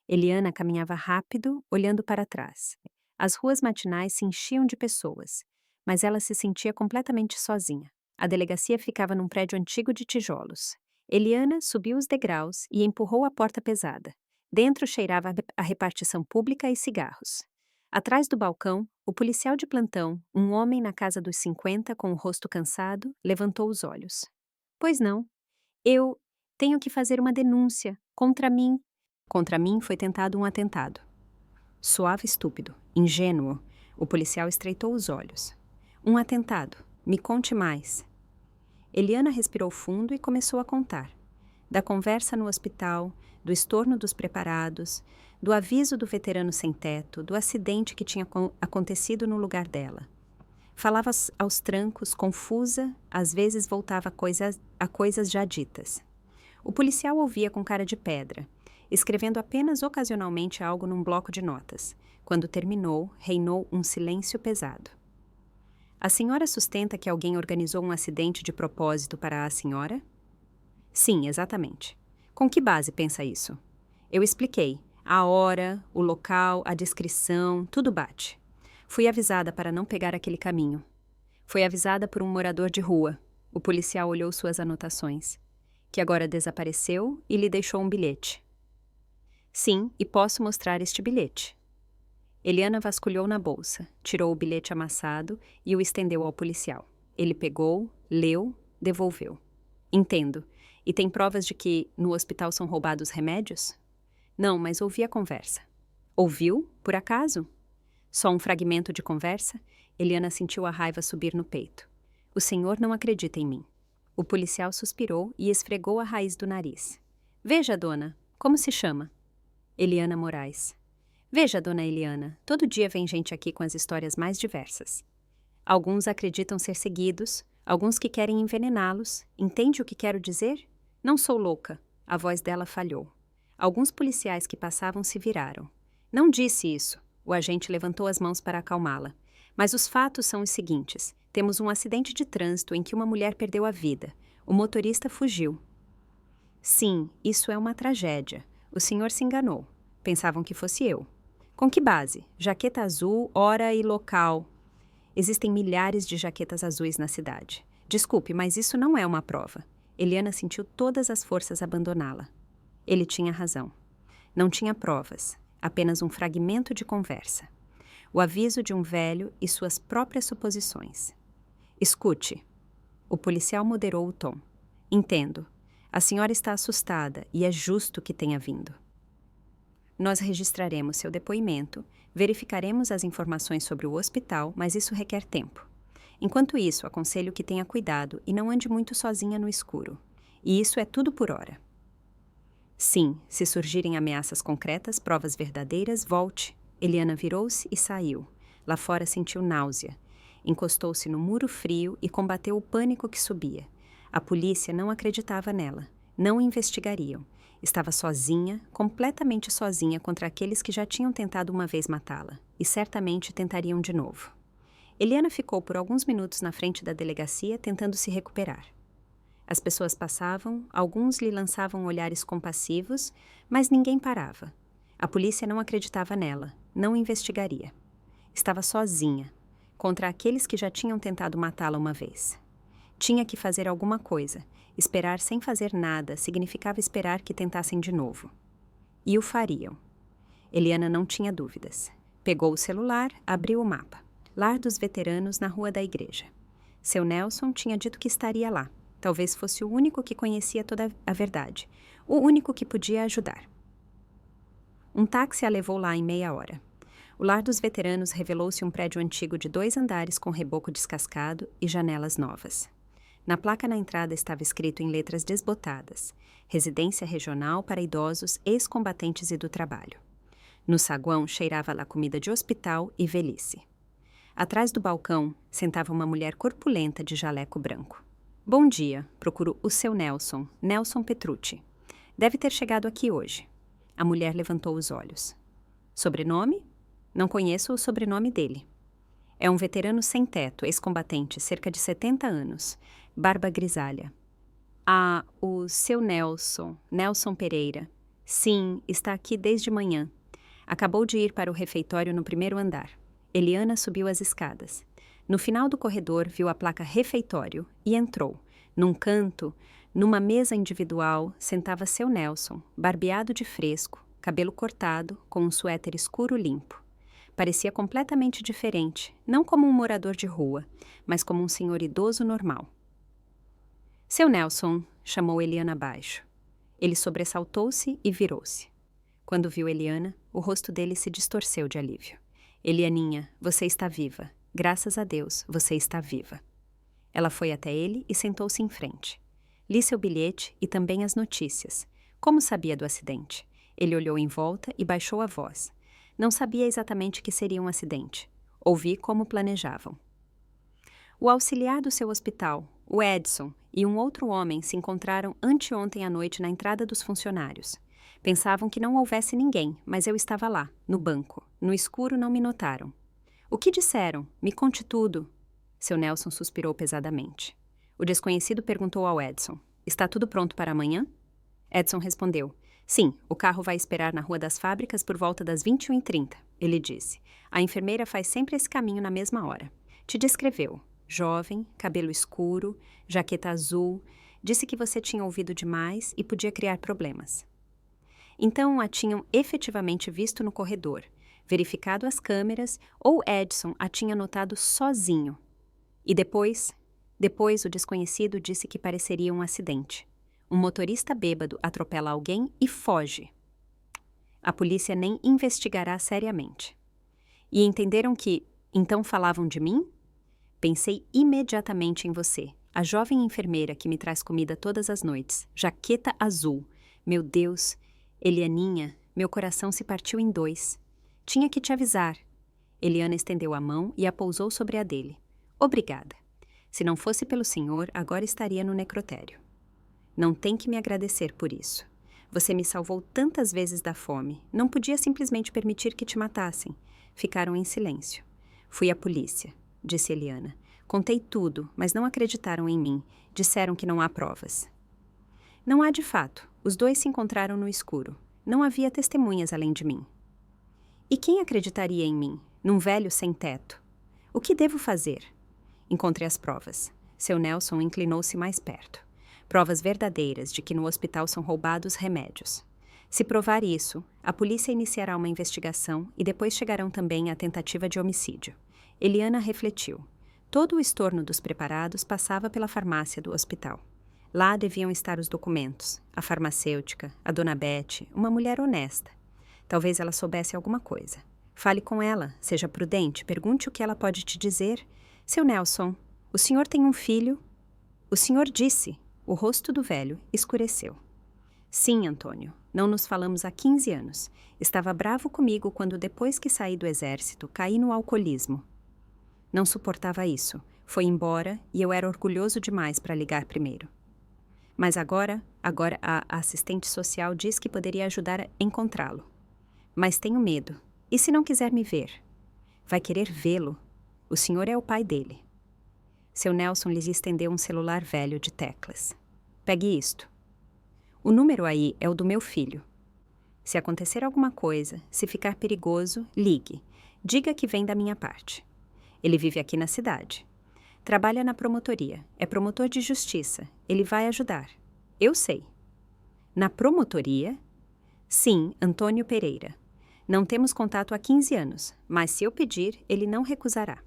Eliana caminhava rápido, olhando para trás. As ruas matinais se enchiam de pessoas, mas ela se sentia completamente sozinha. A delegacia ficava num prédio antigo de tijolos. Eliana subiu os degraus e empurrou a porta pesada. Dentro cheirava a repartição pública e cigarros. Atrás do balcão, o policial de plantão, um homem na casa dos 50 com o rosto cansado, levantou os olhos. Pois não. Eu tenho que fazer uma denúncia. Contra mim. Contra mim foi tentado um atentado. Soava estúpido, ingênuo. O policial estreitou os olhos. Um atentado. Me conte mais. Eliana respirou fundo e começou a contar. Da conversa no hospital, do estorno dos preparados, do aviso do veterano sem teto, do acidente que tinha acontecido no lugar dela. Falava aos trancos, confusa, às vezes voltava a coisas já ditas. O policial ouvia com cara de pedra, escrevendo apenas ocasionalmente algo num bloco de notas. Quando terminou, reinou um silêncio pesado. A senhora sustenta que alguém organizou um acidente de propósito para a senhora? Sim, exatamente. Com que base pensa isso? Eu expliquei. A hora, o local, a descrição, tudo bate. Fui avisada para não pegar aquele caminho. Foi avisada por um morador de rua. O policial olhou suas anotações. Que agora desapareceu e lhe deixou um bilhete. Sim, e posso mostrar este bilhete. Eliana vasculhou na bolsa, tirou o bilhete amassado e o estendeu ao policial. Ele pegou, leu, devolveu. Entendo. E tem provas de que no hospital são roubados remédios? Não, mas ouvi a conversa. Ouviu, por acaso? Só um fragmento de conversa? Eliana sentiu a raiva subir no peito. O senhor não acredita em mim. O policial suspirou e esfregou a raiz do nariz. Veja, dona, como se chama? Eliana Moraes. Veja, dona Eliana, todo dia vem gente aqui com as histórias mais diversas. Alguns acreditam ser seguidos, alguns que querem envenená-los. Entende o que quero dizer? Não sou louca. A voz dela falhou. Alguns policiais que passavam se viraram. Não disse isso. O agente levantou as mãos para acalmá-la. Mas os fatos são os seguintes. Temos um acidente de trânsito em que uma mulher perdeu a vida. O motorista fugiu. Sim, isso é uma tragédia. O senhor se enganou. Pensavam que fosse eu. Com que base? Jaqueta azul, hora e local. Existem milhares de jaquetas azuis na cidade. Desculpe, mas isso não é uma prova. Eliana sentiu todas as forças abandoná-la. Ele tinha razão. Não tinha provas, apenas um fragmento de conversa. O aviso de um velho e suas próprias suposições. Escute. O policial moderou o tom. Entendo. A senhora está assustada e é justo que tenha vindo. Nós registraremos seu depoimento, verificaremos as informações sobre o hospital, mas isso requer tempo. Enquanto isso, aconselho que tenha cuidado e não ande muito sozinha no escuro. E isso é tudo por hora. Sim, se surgirem ameaças concretas, provas verdadeiras, volte. Eliana virou-se e saiu. Lá fora sentiu náusea. Encostou-se no muro frio e combateu o pânico que subia. A polícia não acreditava nela. Não investigariam. Estava sozinha, completamente sozinha contra aqueles que já tinham tentado uma vez matá-la. E certamente tentariam de novo. Eliana ficou por alguns minutos na frente da delegacia tentando se recuperar. As pessoas passavam, alguns lhe lançavam olhares compassivos, mas ninguém parava. A polícia não acreditava nela, não investigaria. Estava sozinha, contra aqueles que já tinham tentado matá-la uma vez. Tinha que fazer alguma coisa. Esperar sem fazer nada significava esperar que tentassem de novo. E o fariam. Eliana não tinha dúvidas. Pegou o celular, abriu o mapa. Lar dos Veteranos na Rua da Igreja. Seu Nelson tinha dito que estaria lá. Talvez fosse o único que conhecia toda a verdade. O único que podia ajudar. Um táxi a levou lá em meia hora. O Lar dos Veteranos revelou-se um prédio antigo de 2 andares com reboco descascado e janelas novas. Na placa na entrada estava escrito em letras desbotadas: Residência Regional para Idosos Ex-Combatentes e do Trabalho. No saguão cheirava a comida de hospital e velhice. Atrás do balcão sentava uma mulher corpulenta de jaleco branco. Bom dia, procuro o seu Nelson, Nelson Petrucci. Deve ter chegado aqui hoje. A mulher levantou os olhos. Sobrenome? Não conheço o sobrenome dele. É um veterano sem teto, ex-combatente, cerca de 70 anos. Barba grisalha. Ah, o seu Nelson, Nelson Pereira. Sim, está aqui desde manhã. Acabou de ir para o refeitório no 1º andar. Eliana subiu as escadas. No final do corredor, viu a placa refeitório e entrou. Num canto, numa mesa individual, sentava seu Nelson, barbeado de fresco, cabelo cortado, com um suéter escuro limpo. Parecia completamente diferente, não como um morador de rua, mas como um senhor idoso normal. Seu Nelson, chamou Eliana baixo. Ele sobressaltou-se e virou-se. Quando viu Eliana, o rosto dele se distorceu de alívio. Elianinha, você está viva. Graças a Deus, você está viva. Ela foi até ele e sentou-se em frente. Li seu bilhete e também as notícias. Como sabia do acidente? Ele olhou em volta e baixou a voz. Não sabia exatamente que seria um acidente. Ouvi como planejavam. O auxiliar do seu hospital, o Edson, e um outro homem se encontraram anteontem à noite na entrada dos funcionários. Pensavam que não houvesse ninguém, mas eu estava lá, no banco. No escuro não me notaram. O que disseram? Me conte tudo. Seu Nelson suspirou pesadamente. O desconhecido perguntou ao Edson: está tudo pronto para amanhã? Edson respondeu: sim, o carro vai esperar na Rua das Fábricas por volta das 21h30, ele disse. A enfermeira faz sempre esse caminho na mesma hora. Te descreveu. Jovem, cabelo escuro, jaqueta azul, disse que você tinha ouvido demais e podia criar problemas. Então a tinham efetivamente visto no corredor, verificado as câmeras, ou Edson a tinha notado sozinho. E depois o desconhecido disse que pareceria um acidente. Um motorista bêbado atropela alguém e foge. A polícia nem investigará seriamente. E entenderam que, então falavam de mim? Pensei imediatamente em você, a jovem enfermeira que me traz comida todas as noites, jaqueta azul. Meu Deus, Elianinha, meu coração se partiu em dois. Tinha que te avisar. Eliana estendeu a mão e a pousou sobre a dele. Obrigada. Se não fosse pelo senhor, agora estaria no necrotério. Não tem que me agradecer por isso. Você me salvou tantas vezes da fome. Não podia simplesmente permitir que te matassem. Ficaram em silêncio. Fui à polícia, disse Eliana. Contei tudo, mas não acreditaram em mim. Disseram que não há provas. Não há de fato. Os dois se encontraram no escuro. Não havia testemunhas além de mim. E quem acreditaria em mim, num velho sem teto? O que devo fazer? Encontrei as provas. Seu Nelson inclinou-se mais perto. Provas verdadeiras de que no hospital são roubados remédios. Se provar isso, a polícia iniciará uma investigação e depois chegarão também à tentativa de homicídio. Eliana refletiu. Todo o estorno dos preparados passava pela farmácia do hospital. Lá deviam estar os documentos, a farmacêutica, a dona Beth, uma mulher honesta. Talvez ela soubesse alguma coisa. Fale com ela, seja prudente, pergunte o que ela pode te dizer. Seu Nelson, o senhor tem um filho? O senhor disse. O rosto do velho escureceu. Sim, Antônio, não nos falamos há 15 anos. Estava bravo comigo quando, depois que saí do exército, caí no alcoolismo. Não suportava isso. Foi embora e eu era orgulhoso demais para ligar primeiro. Mas agora a assistente social diz que poderia ajudar a encontrá-lo. Mas tenho medo. E se não quiser me ver? Vai querer vê-lo. O senhor é o pai dele. Seu Nelson lhes estendeu um celular velho de teclas. Pegue isto. O número aí é o do meu filho. Se acontecer alguma coisa, se ficar perigoso, ligue. Diga que vem da minha parte. Ele vive aqui na cidade. Trabalha na promotoria. É promotor de justiça. Ele vai ajudar. Eu sei. Na promotoria? Sim, Antônio Pereira. Não temos contato há 15 anos, mas se eu pedir, ele não recusará.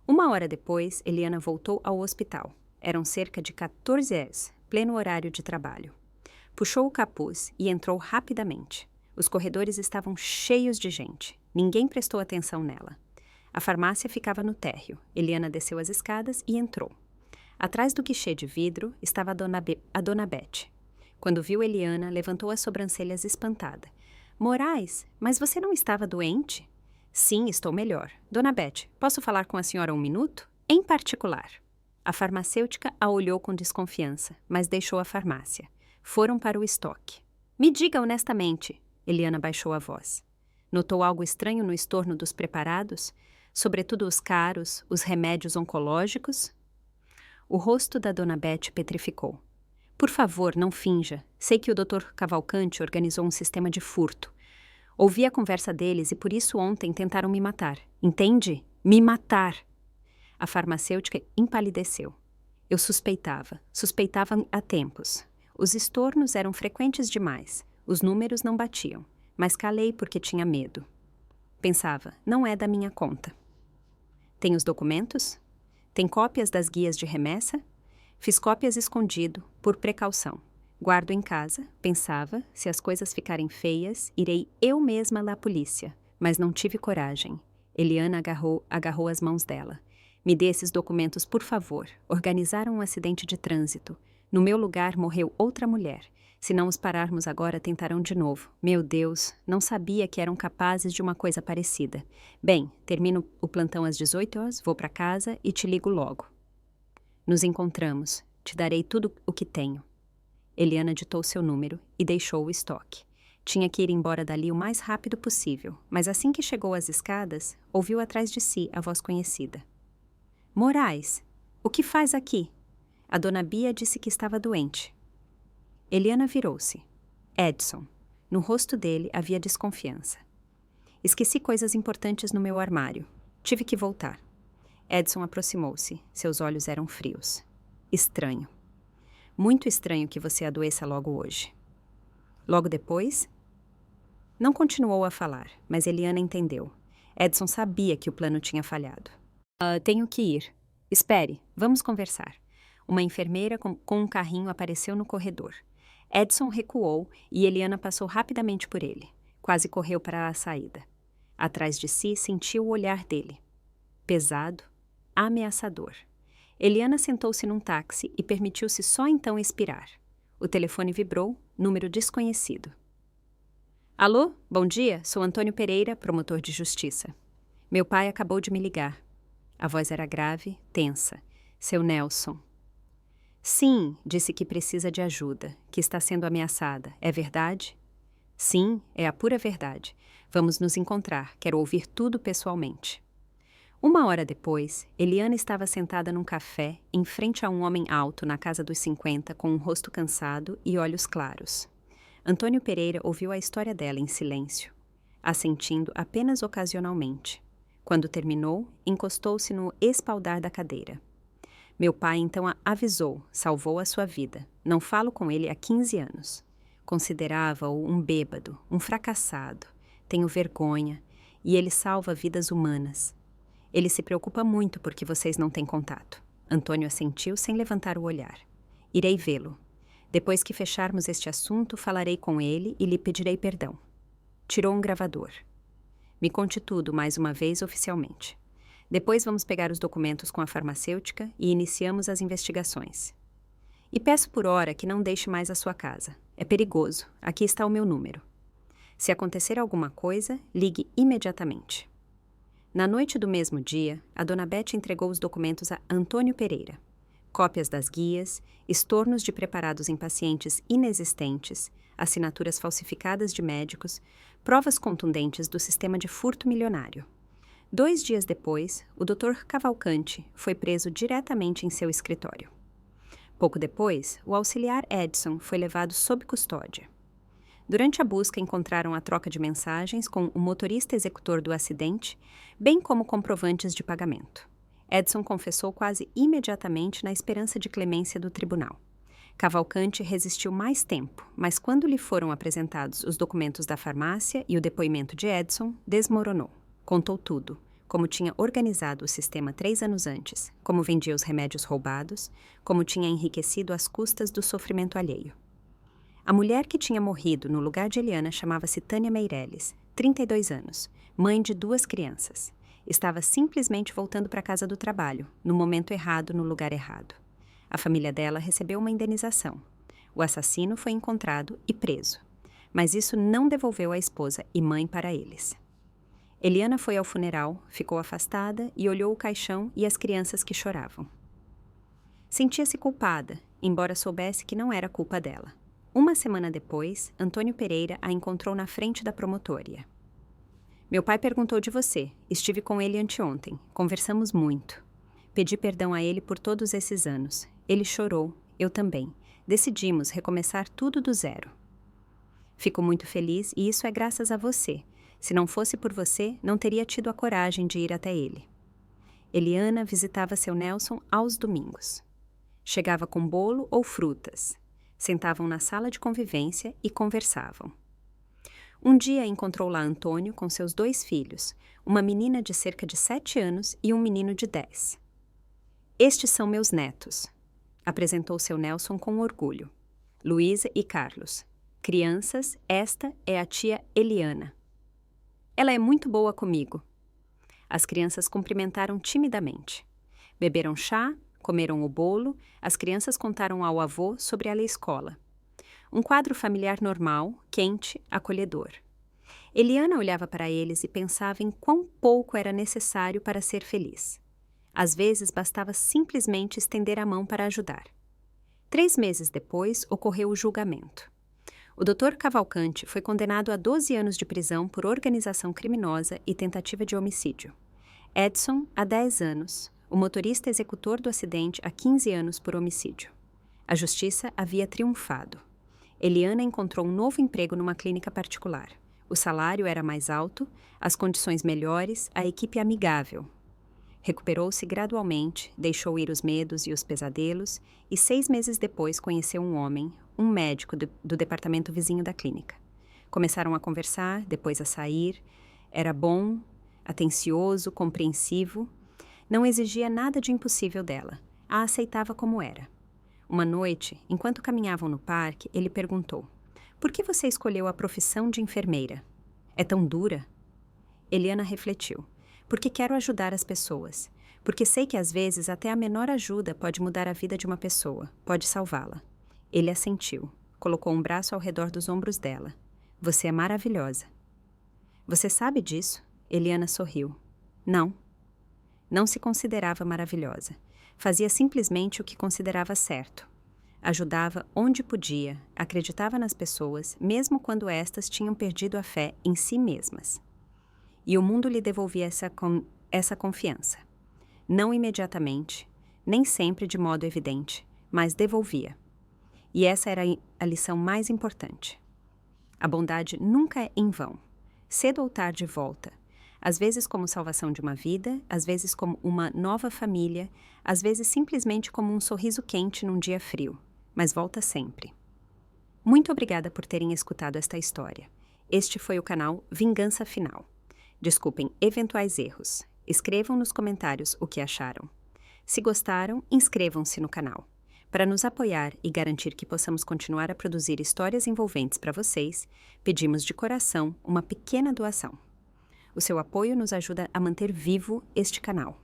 1 hora depois, Eliana voltou ao hospital. Eram cerca de 14 horas, pleno horário de trabalho. Puxou o capuz e entrou rapidamente. Os corredores estavam cheios de gente. Ninguém prestou atenção nela. A farmácia ficava no térreo. Eliana desceu as escadas e entrou. Atrás do guichê de vidro estava a dona Beth. Quando viu Eliana, levantou as sobrancelhas espantada. Moraes, mas você não estava doente? Sim, estou melhor. Dona Beth, posso falar com a senhora um minuto? Em particular. A farmacêutica a olhou com desconfiança, mas deixou a farmácia. Foram para o estoque. Me diga honestamente. Eliana baixou a voz. Notou algo estranho no estorno dos preparados? Sobretudo os caros, os remédios oncológicos? O rosto da dona Beth petrificou. Por favor, não finja. Sei que o Dr. Cavalcante organizou um sistema de furto. Ouvi a conversa deles e por isso ontem tentaram me matar. Entende? Me matar! A farmacêutica empalideceu. Eu suspeitava há tempos. Os estornos eram frequentes demais. Os números não batiam, mas calei porque tinha medo. Pensava, não é da minha conta. Tem os documentos? Tem cópias das guias de remessa? Fiz cópias escondido, por precaução. Guardo em casa, pensava, se as coisas ficarem feias, irei eu mesma à polícia. Mas não tive coragem. Eliana agarrou as mãos dela. Me dê esses documentos, por favor. Organizaram um acidente de trânsito. No meu lugar morreu outra mulher. Se não os pararmos agora, tentarão de novo. Meu Deus, não sabia que eram capazes de uma coisa parecida. Bem, termino o plantão às 18 horas, vou para casa e te ligo logo. Nos encontramos. Te darei tudo o que tenho. Eliana ditou seu número e deixou o estoque. Tinha que ir embora dali o mais rápido possível, mas assim que chegou às escadas, ouviu atrás de si a voz conhecida. Moraes, o que faz aqui? A dona Bia disse que estava doente. Eliana virou-se. Edson. No rosto dele havia desconfiança. Esqueci coisas importantes no meu armário. Tive que voltar. Edson aproximou-se. Seus olhos eram frios. Estranho. Muito estranho que você adoeça logo hoje. Logo depois? Não continuou a falar, mas Eliana entendeu. Edson sabia que o plano tinha falhado. Tenho que ir. Espere, vamos conversar. Uma enfermeira com um carrinho apareceu no corredor. Edson recuou e Eliana passou rapidamente por ele. Quase correu para a saída. Atrás de si, sentiu o olhar dele. Pesado, ameaçador. Eliana sentou-se num táxi e permitiu-se só então expirar. O telefone vibrou, número desconhecido. Alô, bom dia, sou Antônio Pereira, promotor de justiça. Meu pai acabou de me ligar. A voz era grave, tensa. Seu Nelson. Sim, disse que precisa de ajuda, que está sendo ameaçada. É verdade? Sim, é a pura verdade. Vamos nos encontrar, quero ouvir tudo pessoalmente. 1 hora depois, Eliana estava sentada num café, em frente a um homem alto na casa dos 50, com um rosto cansado e olhos claros. Antônio Pereira ouviu a história dela em silêncio, assentindo apenas ocasionalmente. Quando terminou, encostou-se no espaldar da cadeira. Meu pai então a avisou, salvou a sua vida. Não falo com ele há 15 anos. Considerava-o um bêbado, um fracassado. Tenho vergonha, e ele salva vidas humanas. Ele se preocupa muito porque vocês não têm contato. Antônio assentiu sem levantar o olhar. Irei vê-lo. Depois que fecharmos este assunto, falarei com ele e lhe pedirei perdão. Tirou um gravador. Me conte tudo mais uma vez oficialmente. Depois vamos pegar os documentos com a farmacêutica e iniciamos as investigações. E peço por hora que não deixe mais a sua casa. É perigoso. Aqui está o meu número. Se acontecer alguma coisa, ligue imediatamente. Na noite do mesmo dia, a dona Bete entregou os documentos a Antônio Pereira. Cópias das guias, estornos de preparados em pacientes inexistentes, assinaturas falsificadas de médicos, provas contundentes do sistema de furto milionário. 2 dias depois, o Dr. Cavalcante foi preso diretamente em seu escritório. Pouco depois, o auxiliar Edson foi levado sob custódia. Durante a busca, encontraram a troca de mensagens com o motorista executor do acidente, bem como comprovantes de pagamento. Edson confessou quase imediatamente na esperança de clemência do tribunal. Cavalcante resistiu mais tempo, mas quando lhe foram apresentados os documentos da farmácia e o depoimento de Edson, desmoronou. Contou tudo, como tinha organizado o sistema 3 anos antes, como vendia os remédios roubados, como tinha enriquecido às custas do sofrimento alheio. A mulher que tinha morrido no lugar de Eliana chamava-se Tânia Meirelles, 32 anos, mãe de 2 crianças. Estava simplesmente voltando para a casa do trabalho, no momento errado, no lugar errado. A família dela recebeu uma indenização. O assassino foi encontrado e preso, mas isso não devolveu a esposa e mãe para eles. Eliana foi ao funeral, ficou afastada e olhou o caixão e as crianças que choravam. Sentia-se culpada, embora soubesse que não era culpa dela. 1 semana depois, Antônio Pereira a encontrou na frente da promotoria. Meu pai perguntou de você. Estive com ele anteontem. Conversamos muito. Pedi perdão a ele por todos esses anos. Ele chorou, eu também. Decidimos recomeçar tudo do zero. Fico muito feliz e isso é graças a você. Se não fosse por você, não teria tido a coragem de ir até ele. Eliana visitava seu Nelson aos domingos. Chegava com bolo ou frutas. Sentavam na sala de convivência e conversavam. Um dia encontrou lá Antônio com seus 2 filhos, uma menina de cerca de 7 anos e um menino de 10. Estes são meus netos, apresentou seu Nelson com orgulho. Luísa e Carlos. Crianças, esta é a tia Eliana. Ela é muito boa comigo. As crianças cumprimentaram timidamente. Beberam chá, comeram o bolo, as crianças contaram ao avô sobre a escola. Um quadro familiar normal, quente, acolhedor. Eliana olhava para eles e pensava em quão pouco era necessário para ser feliz. Às vezes, bastava simplesmente estender a mão para ajudar. 3 meses depois, ocorreu o julgamento. O Dr. Cavalcante foi condenado a 12 anos de prisão por organização criminosa e tentativa de homicídio. Edson, a 10 anos, o motorista executor do acidente há 15 anos por homicídio. A justiça havia triunfado. Eliana encontrou um novo emprego numa clínica particular. O salário era mais alto, as condições melhores, a equipe amigável. Recuperou-se gradualmente, deixou ir os medos e os pesadelos e 6 meses depois conheceu um homem, um médico do departamento vizinho da clínica. Começaram a conversar, depois a sair. Era bom, atencioso, compreensivo. Não exigia nada de impossível dela. A aceitava como era. Uma noite, enquanto caminhavam no parque, ele perguntou: "Por que você escolheu a profissão de enfermeira? É tão dura?" Eliana refletiu: "Porque quero ajudar as pessoas. Porque sei que às vezes até a menor ajuda pode mudar a vida de uma pessoa, pode salvá-la." Ele assentiu, colocou um braço ao redor dos ombros dela. "Você é maravilhosa." "Você sabe disso?" Eliana sorriu. Não. Não se considerava maravilhosa. Fazia simplesmente o que considerava certo. Ajudava onde podia, acreditava nas pessoas, mesmo quando estas tinham perdido a fé em si mesmas. E o mundo lhe devolvia essa confiança. Não imediatamente, nem sempre de modo evidente, mas devolvia. E essa era a lição mais importante. A bondade nunca é em vão. Cedo ou tarde volta. Às vezes como salvação de uma vida, às vezes como uma nova família, às vezes simplesmente como um sorriso quente num dia frio. Mas volta sempre. Muito obrigada por terem escutado esta história. Este foi o canal Vingança Final. Desculpem eventuais erros. Escrevam nos comentários o que acharam. Se gostaram, inscrevam-se no canal. Para nos apoiar e garantir que possamos continuar a produzir histórias envolventes para vocês, pedimos de coração uma pequena doação. O seu apoio nos ajuda a manter vivo este canal.